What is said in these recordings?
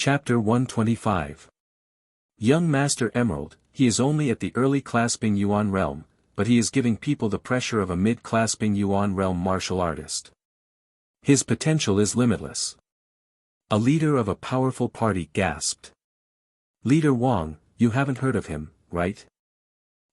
Chapter 125. Young Master Emerald, he is only at the early clasping Yuan realm, but he is giving people the pressure of a mid-clasping Yuan realm martial artist. His potential is limitless. A leader of a powerful party gasped. Leader Wang, you haven't heard of him, right?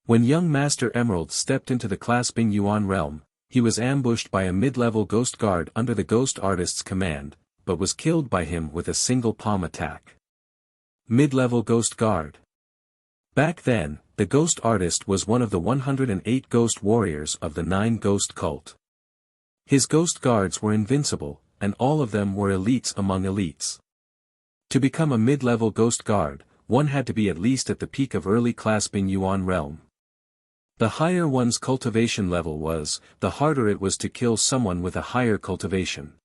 When young Master Emerald stepped into the clasping Yuan realm, he was ambushed by a mid-level ghost guard under the ghost artist's command, but was killed by him with a single palm attack. Mid-level ghost guard. Back then, the ghost artist was one of the 108 ghost warriors of the 9 ghost cult. His ghost guards were invincible, and all of them were elites among elites. To become a mid-level ghost guard, one had to be at least at the peak of early clasping Yuan realm. The higher one's cultivation level was, the harder it was to kill someone with a higher cultivation.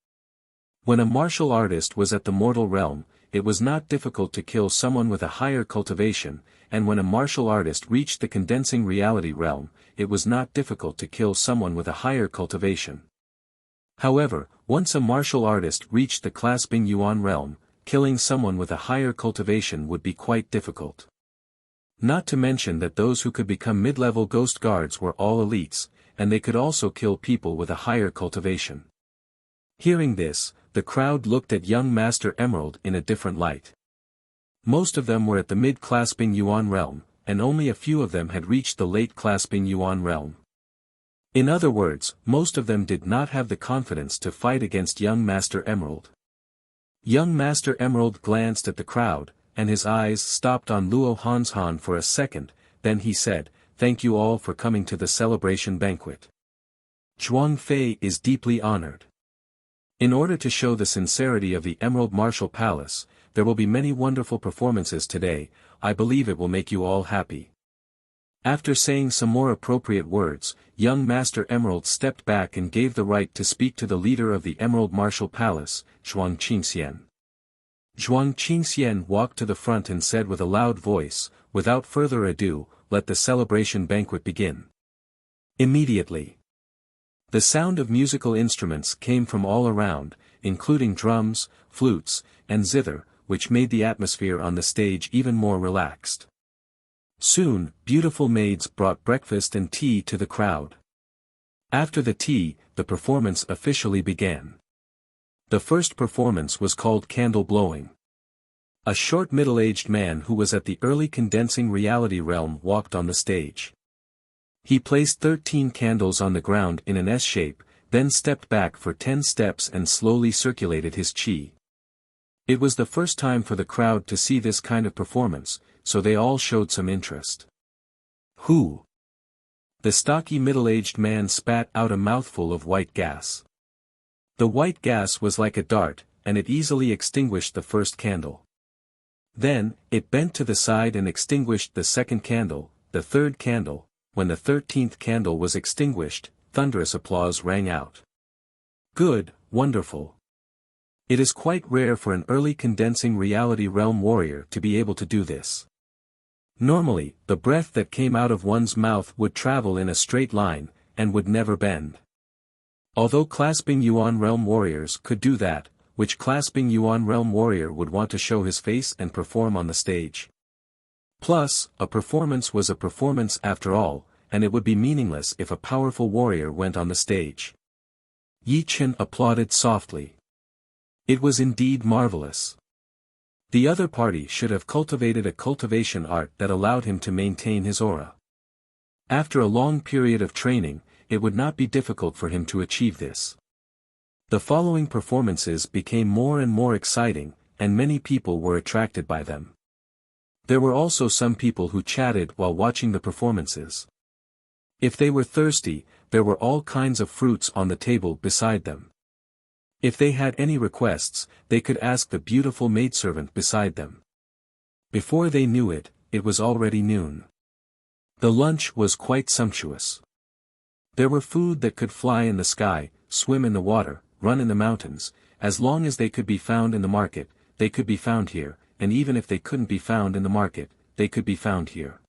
When a martial artist was at the mortal realm, it was not difficult to kill someone with a higher cultivation, and when a martial artist reached the condensing reality realm, it was not difficult to kill someone with a higher cultivation. However, once a martial artist reached the clasping Yuan realm, killing someone with a higher cultivation would be quite difficult. Not to mention that those who could become mid-level ghost guards were all elites, and they could also kill people with a higher cultivation. Hearing this, the crowd looked at young Master Emerald in a different light. Most of them were at the mid-clasping Yuan realm, and only a few of them had reached the late-clasping Yuan realm. In other words, most of them did not have the confidence to fight against young Master Emerald. Young Master Emerald glanced at the crowd, and his eyes stopped on Luo Hanshan for a second, then he said, "Thank you all for coming to the celebration banquet. Zhuang Fei is deeply honored. In order to show the sincerity of the Emerald Martial Palace, there will be many wonderful performances today. I believe it will make you all happy." After saying some more appropriate words, young Master Emerald stepped back and gave the right to speak to the leader of the Emerald Martial Palace, Zhuang Qingxian. Zhuang Qingxian walked to the front and said with a loud voice, "Without further ado, let the celebration banquet begin." Immediately, the sound of musical instruments came from all around, including drums, flutes, and zither, which made the atmosphere on the stage even more relaxed. Soon, beautiful maids brought breakfast and tea to the crowd. After the tea, the performance officially began. The first performance was called Candle Blowing. A short middle-aged man who was at the early condensing reality realm walked on the stage. He placed 13 candles on the ground in an S shape, then stepped back for 10 steps and slowly circulated his chi. It was the first time for the crowd to see this kind of performance, so they all showed some interest. "Who?" The stocky middle-aged man spat out a mouthful of white gas. The white gas was like a dart, and it easily extinguished the first candle. Then, it bent to the side and extinguished the second candle, the third candle. When the 13th candle was extinguished, thunderous applause rang out. "Good, wonderful. It is quite rare for an early condensing reality realm warrior to be able to do this. Normally, the breath that came out of one's mouth would travel in a straight line, and would never bend. Although clasping Yuan realm warriors could do that, which clasping Yuan realm warrior would want to show his face and perform on the stage? Plus, a performance was a performance after all, and it would be meaningless if a powerful warrior went on the stage." Yi Chen applauded softly. It was indeed marvelous. The other party should have cultivated a cultivation art that allowed him to maintain his aura. After a long period of training, it would not be difficult for him to achieve this. The following performances became more and more exciting, and many people were attracted by them. There were also some people who chatted while watching the performances. If they were thirsty, there were all kinds of fruits on the table beside them. If they had any requests, they could ask the beautiful maidservant beside them. Before they knew it, it was already noon. The lunch was quite sumptuous. There were food that could fly in the sky, swim in the water, run in the mountains. As long as they could be found in the market, they could be found here, and even if they couldn't be found in the market, they could be found here.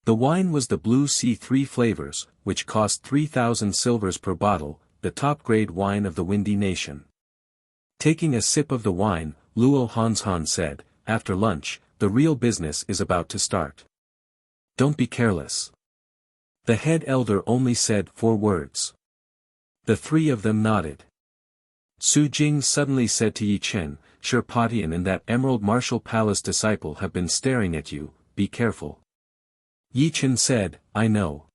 The wine was the Blue Sea 3 flavors, which cost 3,000 silvers per bottle, the top-grade wine of the Windy Nation. Taking a sip of the wine, Luo Hanshan said, after lunch, the real business is about to start. Don't be careless. The head elder only said 4 words. The 3 of them nodded. Su Jing suddenly said to Yi Chen, Shirpatian and that Emerald Martial Palace disciple have been staring at you, be careful. Yi Chen said, I know.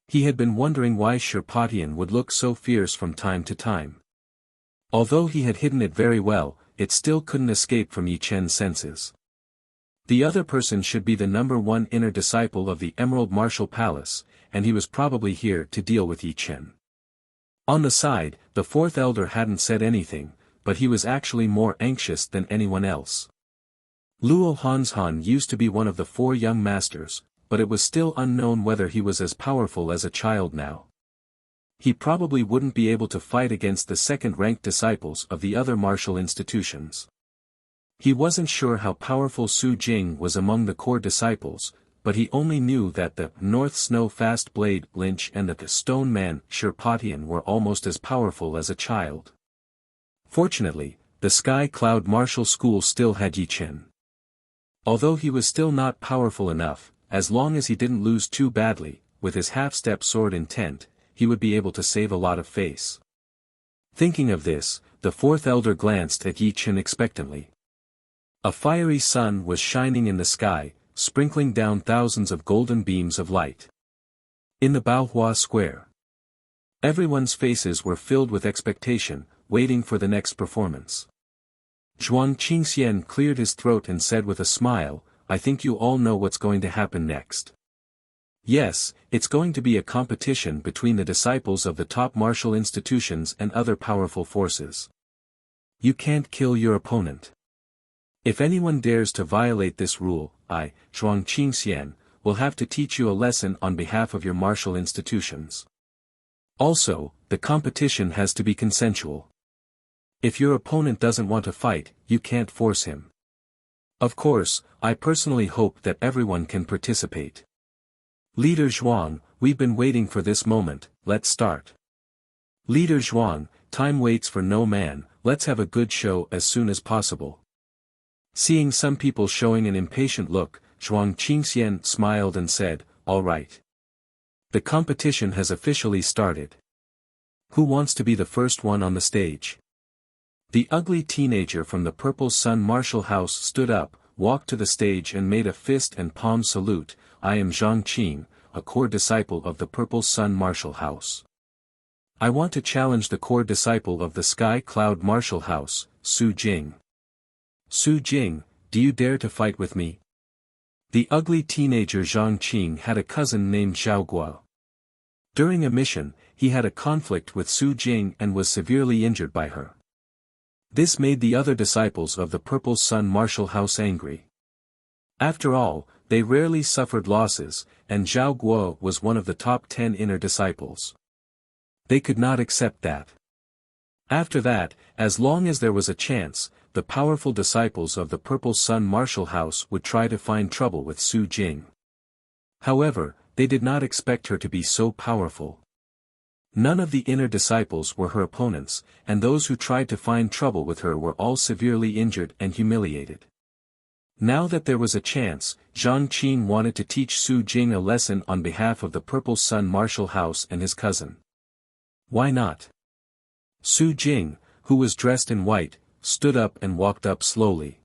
He had been wondering why Shirpatian would look so fierce from time to time. Although he had hidden it very well, it still couldn't escape from Yi Chen's senses. The other person should be the number 1 inner disciple of the Emerald Martial Palace, and he was probably here to deal with Yi Chen. On the side, the 4th elder hadn't said anything, but he was actually more anxious than anyone else. Luo Hanshan used to be one of the 4 young masters, but it was still unknown whether he was as powerful as a child now. He probably wouldn't be able to fight against the second-ranked disciples of the other martial institutions. He wasn't sure how powerful Su Jing was among the core disciples, but he only knew that the North Snow Fast Blade Lynch and the Stone Man Shirpatian were almost as powerful as a child. Fortunately, the Sky Cloud Martial School still had Yi Chen. Although he was still not powerful enough, as long as he didn't lose too badly, with his half-step sword intent, he would be able to save a lot of face. Thinking of this, the 4th elder glanced at Yi Chen expectantly. A fiery sun was shining in the sky, sprinkling down thousands of golden beams of light. In the Baohua Square, everyone's faces were filled with expectation, waiting for the next performance. Zhuang Qingxian cleared his throat and said with a smile, I think you all know what's going to happen next. Yes, it's going to be a competition between the disciples of the top martial institutions and other powerful forces. You can't kill your opponent. If anyone dares to violate this rule, I, Zhuang Qingxian, will have to teach you a lesson on behalf of your martial institutions. Also, the competition has to be consensual. If your opponent doesn't want to fight, you can't force him. Of course, I personally hope that everyone can participate. Leader Zhuang, we've been waiting for this moment, let's start. Leader Zhuang, time waits for no man, let's have a good show as soon as possible. Seeing some people showing an impatient look, Zhuang Qingxian smiled and said, all right. The competition has officially started. Who wants to be the first one on the stage? The ugly teenager from the Purple Sun Martial House stood up, walked to the stage and made a fist and palm salute, I am Zhang Qing, a core disciple of the Purple Sun Martial House. I want to challenge the core disciple of the Sky Cloud Martial House, Su Jing. Su Jing, do you dare to fight with me? The ugly teenager Zhang Qing had a cousin named Xiao Guo. During a mission, he had a conflict with Su Jing and was severely injured by her. This made the other disciples of the Purple Sun Martial House angry. After all, they rarely suffered losses, and Xiao Guo was one of the top 10 inner disciples. They could not accept that. After that, as long as there was a chance, the powerful disciples of the Purple Sun Martial House would try to find trouble with Su Jing. However, they did not expect her to be so powerful. None of the inner disciples were her opponents, and those who tried to find trouble with her were all severely injured and humiliated. Now that there was a chance, Zhang Qing wanted to teach Su Jing a lesson on behalf of the Purple Sun Martial House and his cousin. Why not? Su Jing, who was dressed in white, stood up and walked up slowly.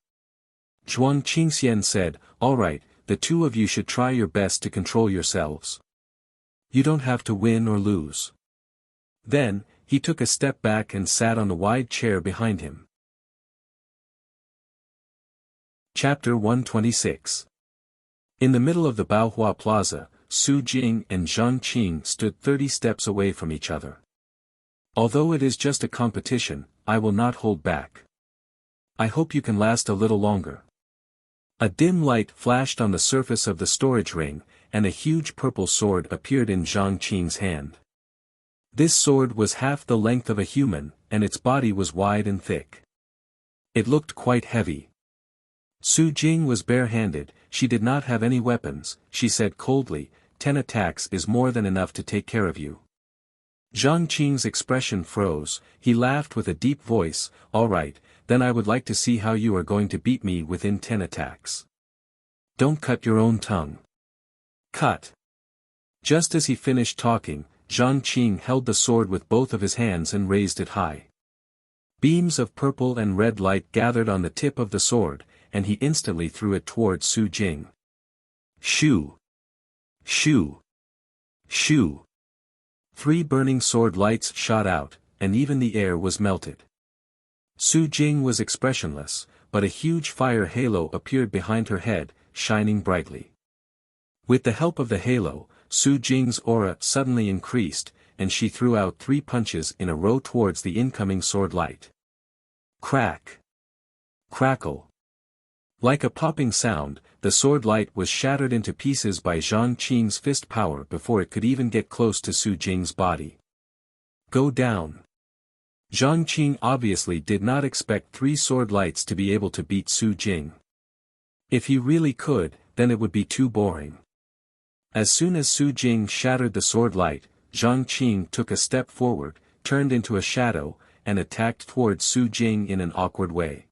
Zhuang Qingxian said, all right, the 2 of you should try your best to control yourselves. You don't have to win or lose. Then, he took a step back and sat on the wide chair behind him. Chapter 126. In the middle of the Baohua Plaza, Su Jing and Zhang Qing stood 30 steps away from each other. Although it is just a competition, I will not hold back. I hope you can last a little longer. A dim light flashed on the surface of the storage ring, and a huge purple sword appeared in Zhang Qing's hand. This sword was half the length of a human, and its body was wide and thick. It looked quite heavy. Su Jing was bare-handed, she did not have any weapons, she said coldly, 10 attacks is more than enough to take care of you. Zhang Qing's expression froze, he laughed with a deep voice, all right, then I would like to see how you are going to beat me within 10 attacks. Don't cut your own tongue. Cut. Just as he finished talking, Zhang Qing held the sword with both of his hands and raised it high. Beams of purple and red light gathered on the tip of the sword, and he instantly threw it towards Su Jing. Shoo! Shoo! Shoo! 3 burning sword lights shot out, and even the air was melted. Su Jing was expressionless, but a huge fire halo appeared behind her head, shining brightly. With the help of the halo, Su Jing's aura suddenly increased, and she threw out 3 punches in a row towards the incoming sword light. Crack! Crackle! Like a popping sound, the sword light was shattered into pieces by Zhang Qing's fist power before it could even get close to Su Jing's body. Go down! Zhang Qing obviously did not expect 3 sword lights to be able to beat Su Jing. If he really could, then it would be too boring. As soon as Su Jing shattered the sword light, Zhang Qing took a step forward, turned into a shadow, and attacked towards Su Jing in an awkward way.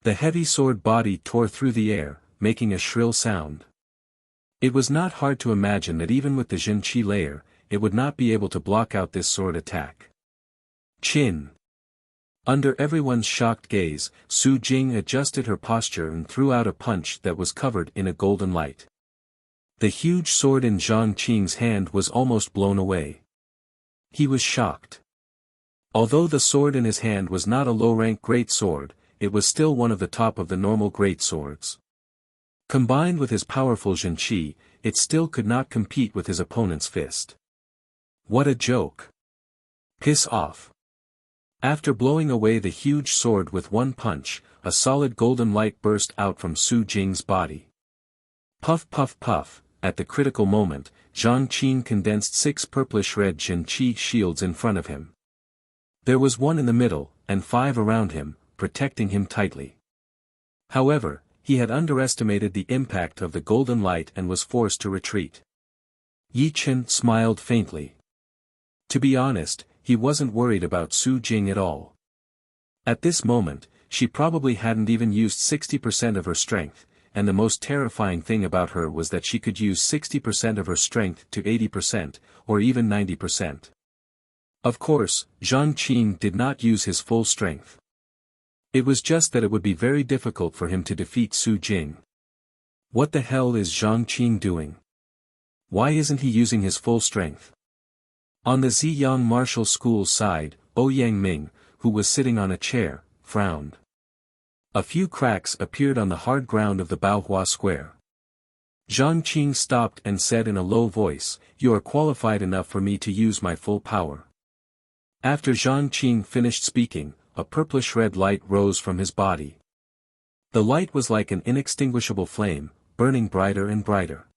The heavy sword body tore through the air, making a shrill sound. It was not hard to imagine that even with the Zhenqi layer, it would not be able to block out this sword attack. Chin. Under everyone's shocked gaze, Su Jing adjusted her posture and threw out a punch that was covered in a golden light. The huge sword in Zhang Qing's hand was almost blown away. He was shocked. Although the sword in his hand was not a low-rank great sword, it was still one of the top of the normal great swords. Combined with his powerful Zhenqi, it still could not compete with his opponent's fist. What a joke! Piss off! After blowing away the huge sword with one punch, a solid golden light burst out from Su Jing's body. Puff puff puff, at the critical moment, Zhang Qing condensed 6 purplish-red Zhenqi shields in front of him. There was 1 in the middle, and 5 around him, protecting him tightly. However, he had underestimated the impact of the golden light and was forced to retreat. Yi Chen smiled faintly. To be honest, he wasn't worried about Su Jing at all. At this moment, she probably hadn't even used 60% of her strength, and the most terrifying thing about her was that she could use 60% of her strength to 80%, or even 90%. Of course, Zhang Qing did not use his full strength. It was just that it would be very difficult for him to defeat Su Jing. What the hell is Zhang Qing doing? Why isn't he using his full strength? On the Ziyang Martial School's side, Ouyang Ming, who was sitting on a chair, frowned. A few cracks appeared on the hard ground of the Baohua Square. Zhang Qing stopped and said in a low voice, "You are qualified enough for me to use my full power." After Zhang Qing finished speaking, a purplish-red light rose from his body. The light was like an inextinguishable flame, burning brighter and brighter.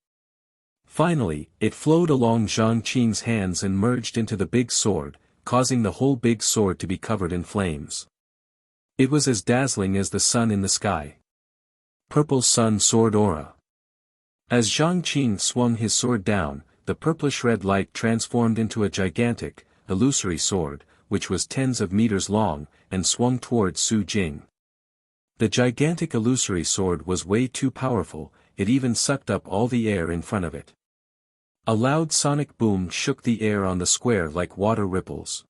Finally, it flowed along Zhang Qing's hands and merged into the big sword, causing the whole big sword to be covered in flames. It was as dazzling as the sun in the sky. Purple Sun Sword Aura. As Zhang Qing swung his sword down, the purplish-red light transformed into a gigantic, illusory sword, which was tens of meters long, and swung towards Su Jing. The gigantic illusory sword was way too powerful, it even sucked up all the air in front of it. A loud sonic boom shook the air on the square like water ripples.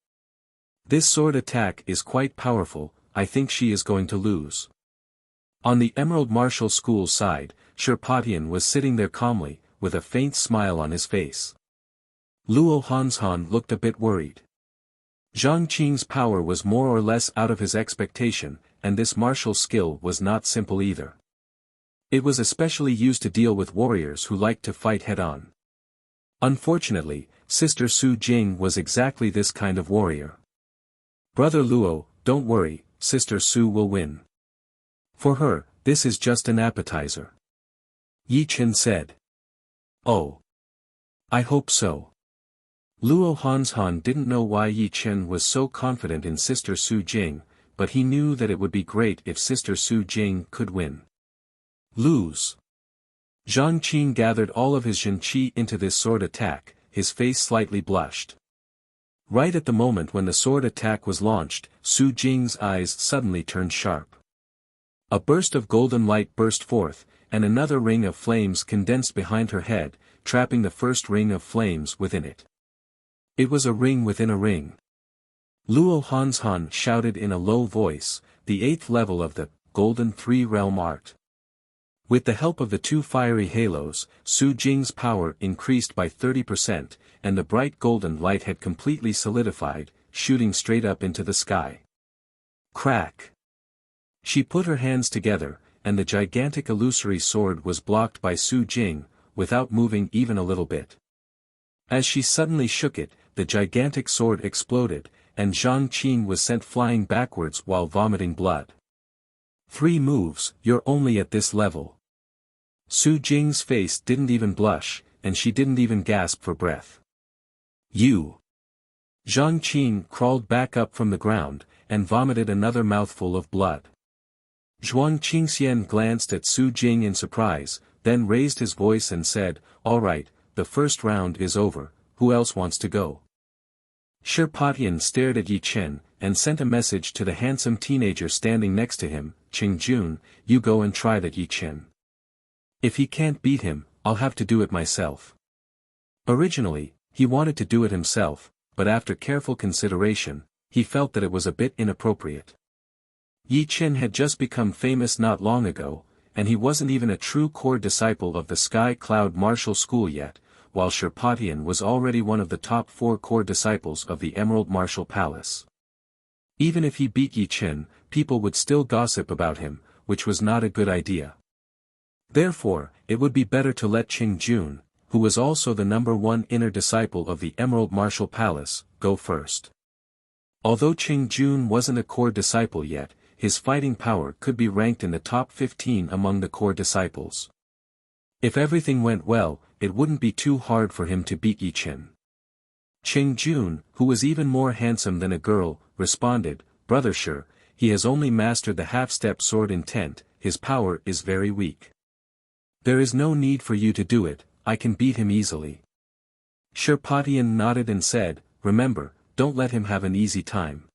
This sword attack is quite powerful, I think she is going to lose. On the Emerald Martial School side, Shirpatian was sitting there calmly, with a faint smile on his face. Luo Hanshan looked a bit worried. Zhang Qing's power was more or less out of his expectation, and this martial skill was not simple either. It was especially used to deal with warriors who liked to fight head-on. Unfortunately, Sister Su Jing was exactly this kind of warrior. Brother Luo, don't worry, Sister Su will win. For her, this is just an appetizer. Yi Chen said. Oh. I hope so. Luo Hanshan didn't know why Yi Chen was so confident in Sister Su Jing, but he knew that it would be great if Sister Su Jing could win. Lose. Zhang Qing gathered all of his Zhenqi into this sword attack, his face slightly blushed. Right at the moment when the sword attack was launched, Su Jing's eyes suddenly turned sharp. A burst of golden light burst forth, and another ring of flames condensed behind her head, trapping the first ring of flames within it. It was a ring within a ring. Luo Hanshan shouted in a low voice, the 8th level of the Golden Three-Realm Art. With the help of the 2 fiery halos, Su Jing's power increased by 30%, and the bright golden light had completely solidified, shooting straight up into the sky. Crack! She put her hands together, and the gigantic illusory sword was blocked by Su Jing, without moving even a little bit. As she suddenly shook it, the gigantic sword exploded, and Zhang Qin was sent flying backwards while vomiting blood. 3 moves, you're only at this level. Su Jing's face didn't even blush, and she didn't even gasp for breath. You! Zhang Qin crawled back up from the ground, and vomited another mouthful of blood. Zhuang Qingxian glanced at Su Jing in surprise, then raised his voice and said, "All right, the first round is over, who else wants to go?" Shirpatian stared at Yi Chen, and sent a message to the handsome teenager standing next to him, "Qingjun, you go and try that Yi Chen. If he can't beat him, I'll have to do it myself." Originally, he wanted to do it himself, but after careful consideration, he felt that it was a bit inappropriate. Yi Chen had just become famous not long ago, and he wasn't even a true core disciple of the Sky Cloud Martial School yet, while Shirpatian was already one of the top 4 core disciples of the Emerald Martial Palace. Even if he beat Yi Chen, people would still gossip about him, which was not a good idea. Therefore, it would be better to let Qingjun, who was also the number 1 inner disciple of the Emerald Martial Palace, go first. Although Qingjun wasn't a core disciple yet, his fighting power could be ranked in the top 15 among the core disciples. If everything went well, it wouldn't be too hard for him to beat Yi Chen. Qingjun, who was even more handsome than a girl, responded, "Brother Shi, he has only mastered the half-step sword intent, his power is very weak. There is no need for you to do it, I can beat him easily." Shirpatian nodded and said, "Remember, don't let him have an easy time.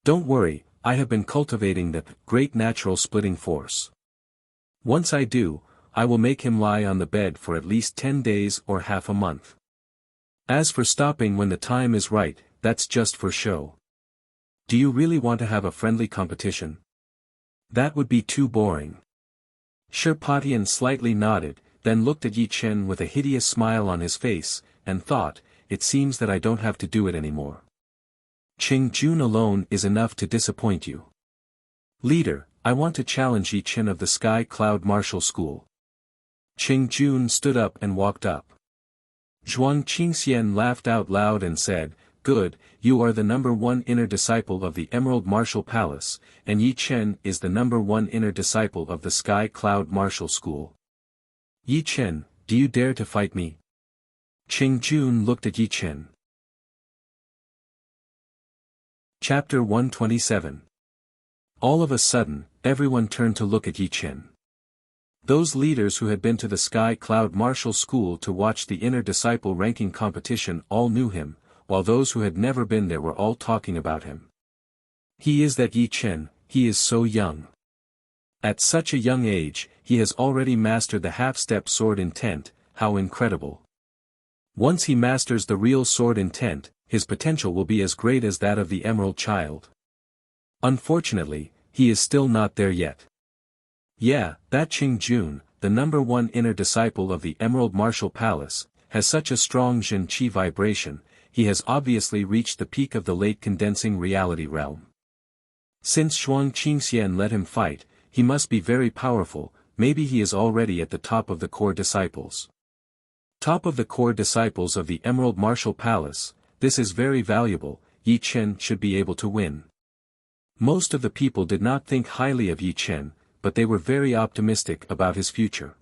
Don't worry, I have been cultivating the great natural splitting force. Once I do, I will make him lie on the bed for at least 10 days or half a month. As for stopping when the time is right, that's just for show. Do you really want to have a friendly competition? That would be too boring." Shirpatian slightly nodded, then looked at Yi Chen with a hideous smile on his face, and thought, "It seems that I don't have to do it anymore. Qingjun alone is enough to disappoint you. Leader, I want to challenge Yi Chen of the Sky Cloud Martial School." Qingjun stood up and walked up. Zhuang Qingxian laughed out loud and said, "Good, you are the number 1 inner disciple of the Emerald Martial Palace, and Yi Chen is the number 1 inner disciple of the Sky Cloud Martial School. Yi Chen, do you dare to fight me?" Qingjun looked at Yi Chen. Chapter 127. All of a sudden, everyone turned to look at Yi Chen. Those leaders who had been to the Sky Cloud Martial School to watch the inner disciple ranking competition all knew him, while those who had never been there were all talking about him. "He is that Yi Chen, he is so young. At such a young age, he has already mastered the half-step sword intent, how incredible. Once he masters the real sword intent, his potential will be as great as that of the Emerald Child. Unfortunately, he is still not there yet. Yeah, that Qingjun, the number 1 inner disciple of the Emerald Martial Palace, has such a strong Jin Qi vibration, he has obviously reached the peak of the late condensing reality realm. Since Zhuang Qingxian let him fight, he must be very powerful, maybe he is already at the top of the core disciples. Top of the core disciples of the Emerald Martial Palace, this is very valuable, Yi Chen should be able to win." Most of the people did not think highly of Yi Chen, but they were very optimistic about his future.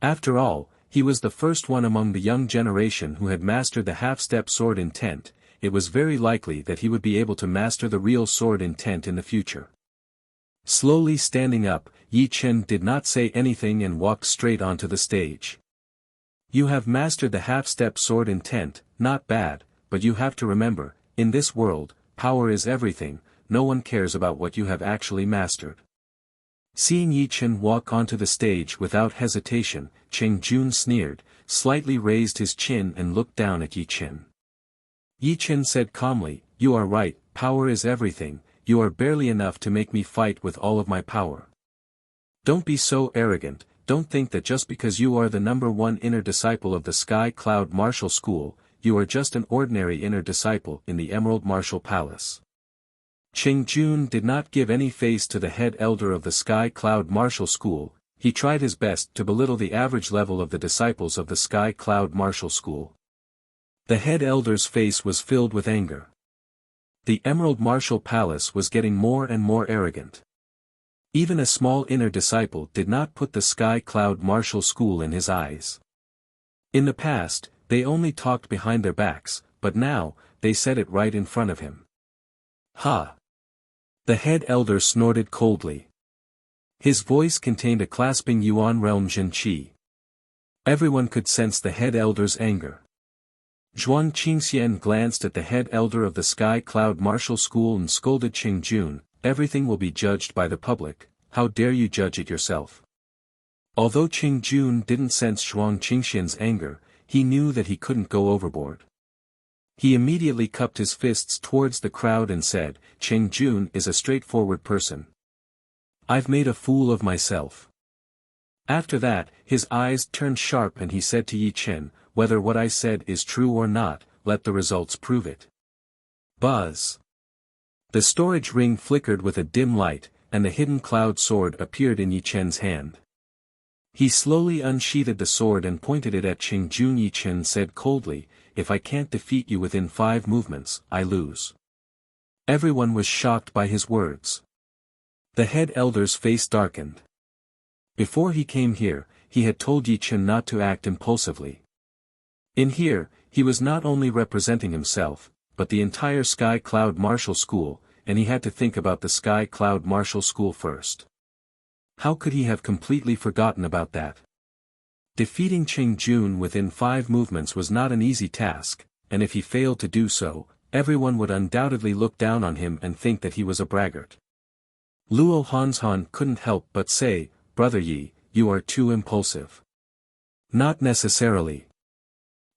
After all, he was the first one among the young generation who had mastered the half-step sword intent, it was very likely that he would be able to master the real sword intent in the future. Slowly standing up, Yi Chen did not say anything and walked straight onto the stage. "You have mastered the half-step sword intent, not bad, but you have to remember, in this world, power is everything, no one cares about what you have actually mastered. Seeing Yi Chen walk onto the stage without hesitation, Cheng Jun sneered, slightly raised his chin and looked down at Yi Chen. Yi Chen said calmly, "You are right, power is everything, you are barely enough to make me fight with all of my power. Don't be so arrogant, don't think that just because you are the #1 inner disciple of the Sky Cloud Martial School, you are just an ordinary inner disciple in the Emerald Martial Palace." Cheng Jun did not give any face to the head elder of the Sky Cloud Martial School. He tried his best to belittle the average level of the disciples of the Sky Cloud Martial School. The head elder's face was filled with anger. The Emerald Martial Palace was getting more and more arrogant. Even a small inner disciple did not put the Sky Cloud Martial School in his eyes. In the past, they only talked behind their backs, but now, they said it right in front of him. Ha! The head elder snorted coldly. His voice contained a clasping Yuan realm Zhen Qi. Everyone could sense the head elder's anger. Zhuang Qingxian glanced at the head elder of the Sky Cloud Martial School and scolded Cheng Jun, "Everything will be judged by the public, how dare you judge it yourself?" Although Cheng Jun didn't sense Zhuang Qingxian's anger, he knew that he couldn't go overboard. He immediately cupped his fists towards the crowd and said, "Cheng Jun is a straightforward person. I've made a fool of myself." After that, his eyes turned sharp and he said to Yi Chen, "Whether what I said is true or not, let the results prove it." Buzz! The storage ring flickered with a dim light, and the hidden cloud sword appeared in Yi Chen's hand. He slowly unsheathed the sword and pointed it at Cheng Jun. Yi Chen said coldly, "If I can't defeat you within 5 movements, I lose." Everyone was shocked by his words. The head elder's face darkened. Before he came here, he had told Yi Chen not to act impulsively. In here, he was not only representing himself, but the entire Sky Cloud Martial School, and he had to think about the Sky Cloud Martial School first. How could he have completely forgotten about that? Defeating Cheng Jun within 5 movements was not an easy task, and if he failed to do so, everyone would undoubtedly look down on him and think that he was a braggart. Luo Hanshan couldn't help but say, "Brother Yi, you are too impulsive." Not necessarily.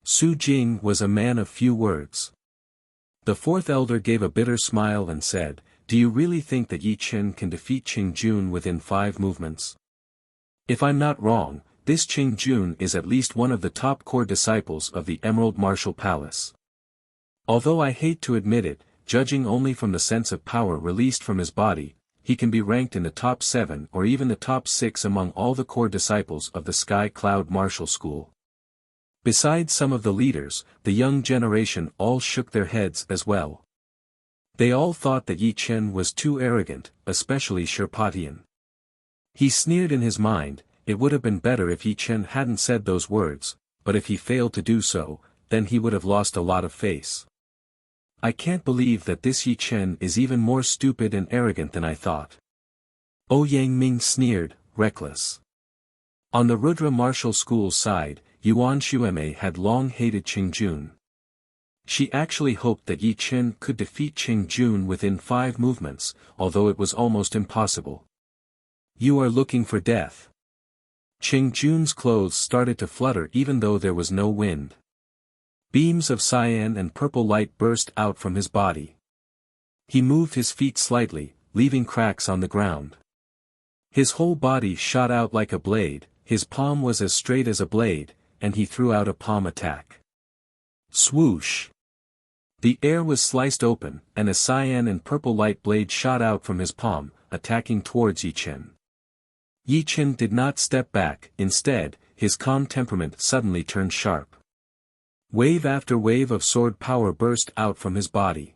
Su Jing was a man of few words. The fourth elder gave a bitter smile and said, "Do you really think that Yi Chen can defeat Cheng Jun within 5 movements? If I'm not wrong, this Cheng Jun is at least one of the top core disciples of the Emerald Martial Palace. Although I hate to admit it, judging only from the sense of power released from his body, he can be ranked in the top 7 or even the top 6 among all the core disciples of the Sky Cloud Martial School." Besides some of the leaders, the young generation all shook their heads as well. They all thought that Yi Chen was too arrogant, especially Sherpatian. He sneered in his mind, it would have been better if Yi Chen hadn't said those words, but if he failed to do so, then he would have lost a lot of face. I can't believe that this Yi Chen is even more stupid and arrogant than I thought. Ouyang Ming sneered, reckless. On the Rudra Martial School's side, Yuan Xueme had long hated Cheng Jun. She actually hoped that Yi Chen could defeat Cheng Jun within 5 movements, although it was almost impossible. "You are looking for death." Cheng Jun's clothes started to flutter even though there was no wind. Beams of cyan and purple light burst out from his body. He moved his feet slightly, leaving cracks on the ground. His whole body shot out like a blade, his palm was as straight as a blade, and he threw out a palm attack. Swoosh! The air was sliced open, and a cyan and purple light blade shot out from his palm, attacking towards Yi Chen. Yi Chen did not step back, instead, his calm temperament suddenly turned sharp. Wave after wave of sword power burst out from his body.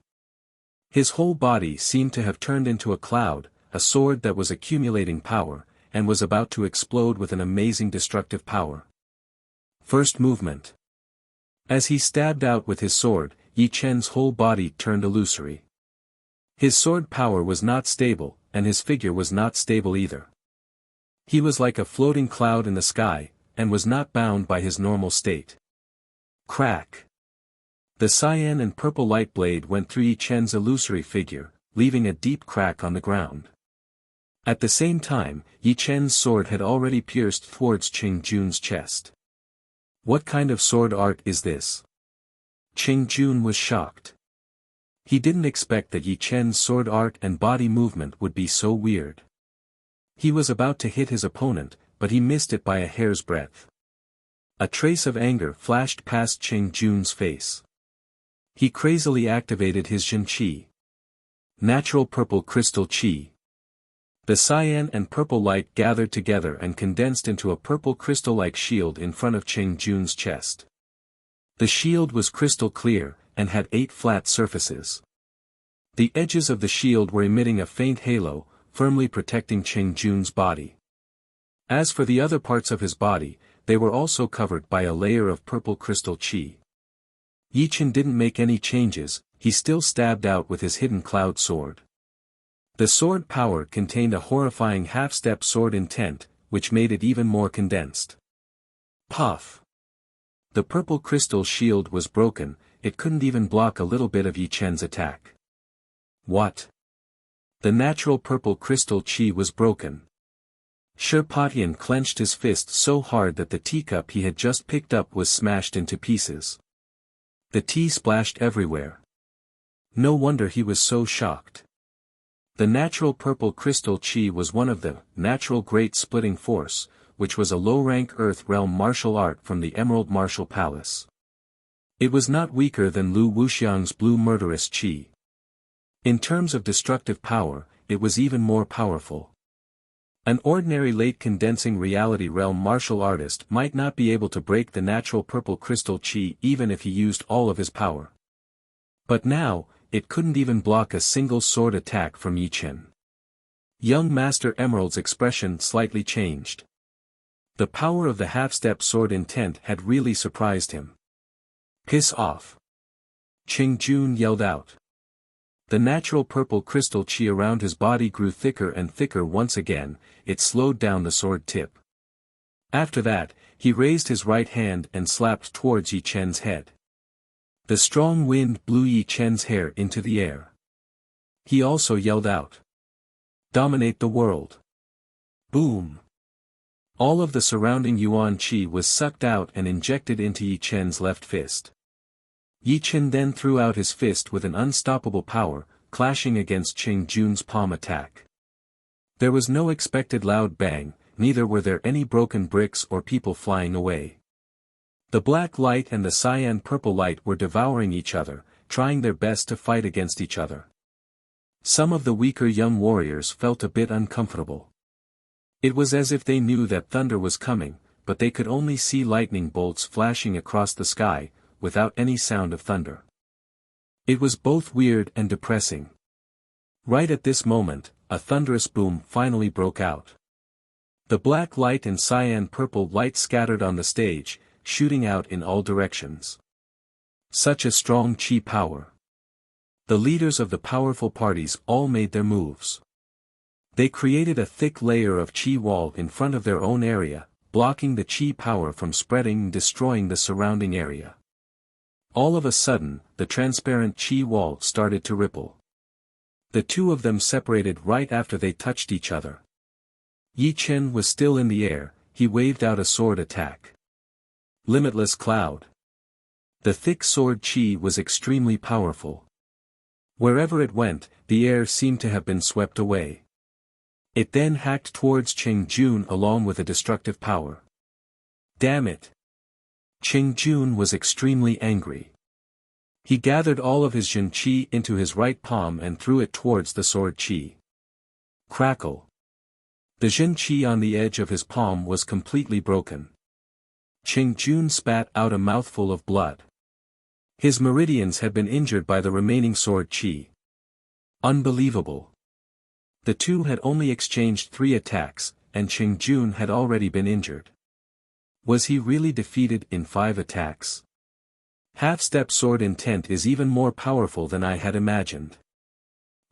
His whole body seemed to have turned into a cloud, a sword that was accumulating power, and was about to explode with an amazing destructive power. First movement. As he stabbed out with his sword, Yi Chen's whole body turned illusory. His sword power was not stable, and his figure was not stable either. He was like a floating cloud in the sky, and was not bound by his normal state. Crack! The cyan and purple light blade went through Yi Chen's illusory figure, leaving a deep crack on the ground. At the same time, Yi Chen's sword had already pierced towards Qing Jun's chest. What kind of sword art is this? Qing Jun was shocked. He didn't expect that Yi Chen's sword art and body movement would be so weird. He was about to hit his opponent, but he missed it by a hair's breadth. A trace of anger flashed past Qing Jun's face. He crazily activated his Jin Qi. Natural purple crystal Qi. The cyan and purple light gathered together and condensed into a purple crystal-like shield in front of Qing Jun's chest. The shield was crystal clear, and had 8 flat surfaces. The edges of the shield were emitting a faint halo, firmly protecting Qing Jun's body. As for the other parts of his body, they were also covered by a layer of purple crystal Qi. Yi Chen didn't make any changes, he still stabbed out with his hidden cloud sword. The sword power contained a horrifying half-step sword intent, which made it even more condensed. Puff! The purple crystal shield was broken, it couldn't even block a little bit of Yi Chen's attack. What? The natural purple crystal Qi was broken. Shi Patian clenched his fist so hard that the teacup he had just picked up was smashed into pieces. The tea splashed everywhere. No wonder he was so shocked. The natural purple crystal Qi was one of the natural great splitting force, which was a low-rank Earth realm martial art from the Emerald Martial Palace. It was not weaker than Lu Wuxiang's blue murderous Qi. In terms of destructive power, it was even more powerful. An ordinary late condensing reality realm martial artist might not be able to break the natural purple crystal Qi even if he used all of his power. But now, it couldn't even block a single sword attack from Yi Chen. Young Master Emerald's expression slightly changed. The power of the half-step sword intent had really surprised him. Piss off! Qing Jun yelled out. The natural purple crystal Qi around his body grew thicker and thicker once again, it slowed down the sword tip. After that, he raised his right hand and slapped towards Yi Chen's head. The strong wind blew Yi Chen's hair into the air. He also yelled out. Dominate the world. Boom! All of the surrounding Yuan Qi was sucked out and injected into Yi Chen's left fist. Yi Chen then threw out his fist with an unstoppable power, clashing against Qing Jun's palm attack. There was no expected loud bang, neither were there any broken bricks or people flying away. The black light and the cyan purple light were devouring each other, trying their best to fight against each other. Some of the weaker young warriors felt a bit uncomfortable. It was as if they knew that thunder was coming, but they could only see lightning bolts flashing across the sky, without any sound of thunder. It was both weird and depressing. Right at this moment, a thunderous boom finally broke out. The black light and cyan purple light scattered on the stage, shooting out in all directions. Such a strong Qi power. The leaders of the powerful parties all made their moves. They created a thick layer of Qi wall in front of their own area, blocking the Qi power from spreading and destroying the surrounding area. All of a sudden, the transparent Qi wall started to ripple. The two of them separated right after they touched each other. Yi Chen was still in the air, he waved out a sword attack. Limitless Cloud. The thick sword Qi was extremely powerful. Wherever it went, the air seemed to have been swept away. It then hacked towards Qing Jun along with a destructive power. Damn it! Qing Jun was extremely angry. He gathered all of his Jin Qi into his right palm and threw it towards the sword Qi. Crackle! The Jin Qi on the edge of his palm was completely broken. Qing Jun spat out a mouthful of blood. His meridians had been injured by the remaining sword Qi. Unbelievable! The two had only exchanged 3 attacks, and Qing Jun had already been injured. Was he really defeated in 5 attacks? Half-step sword intent is even more powerful than I had imagined.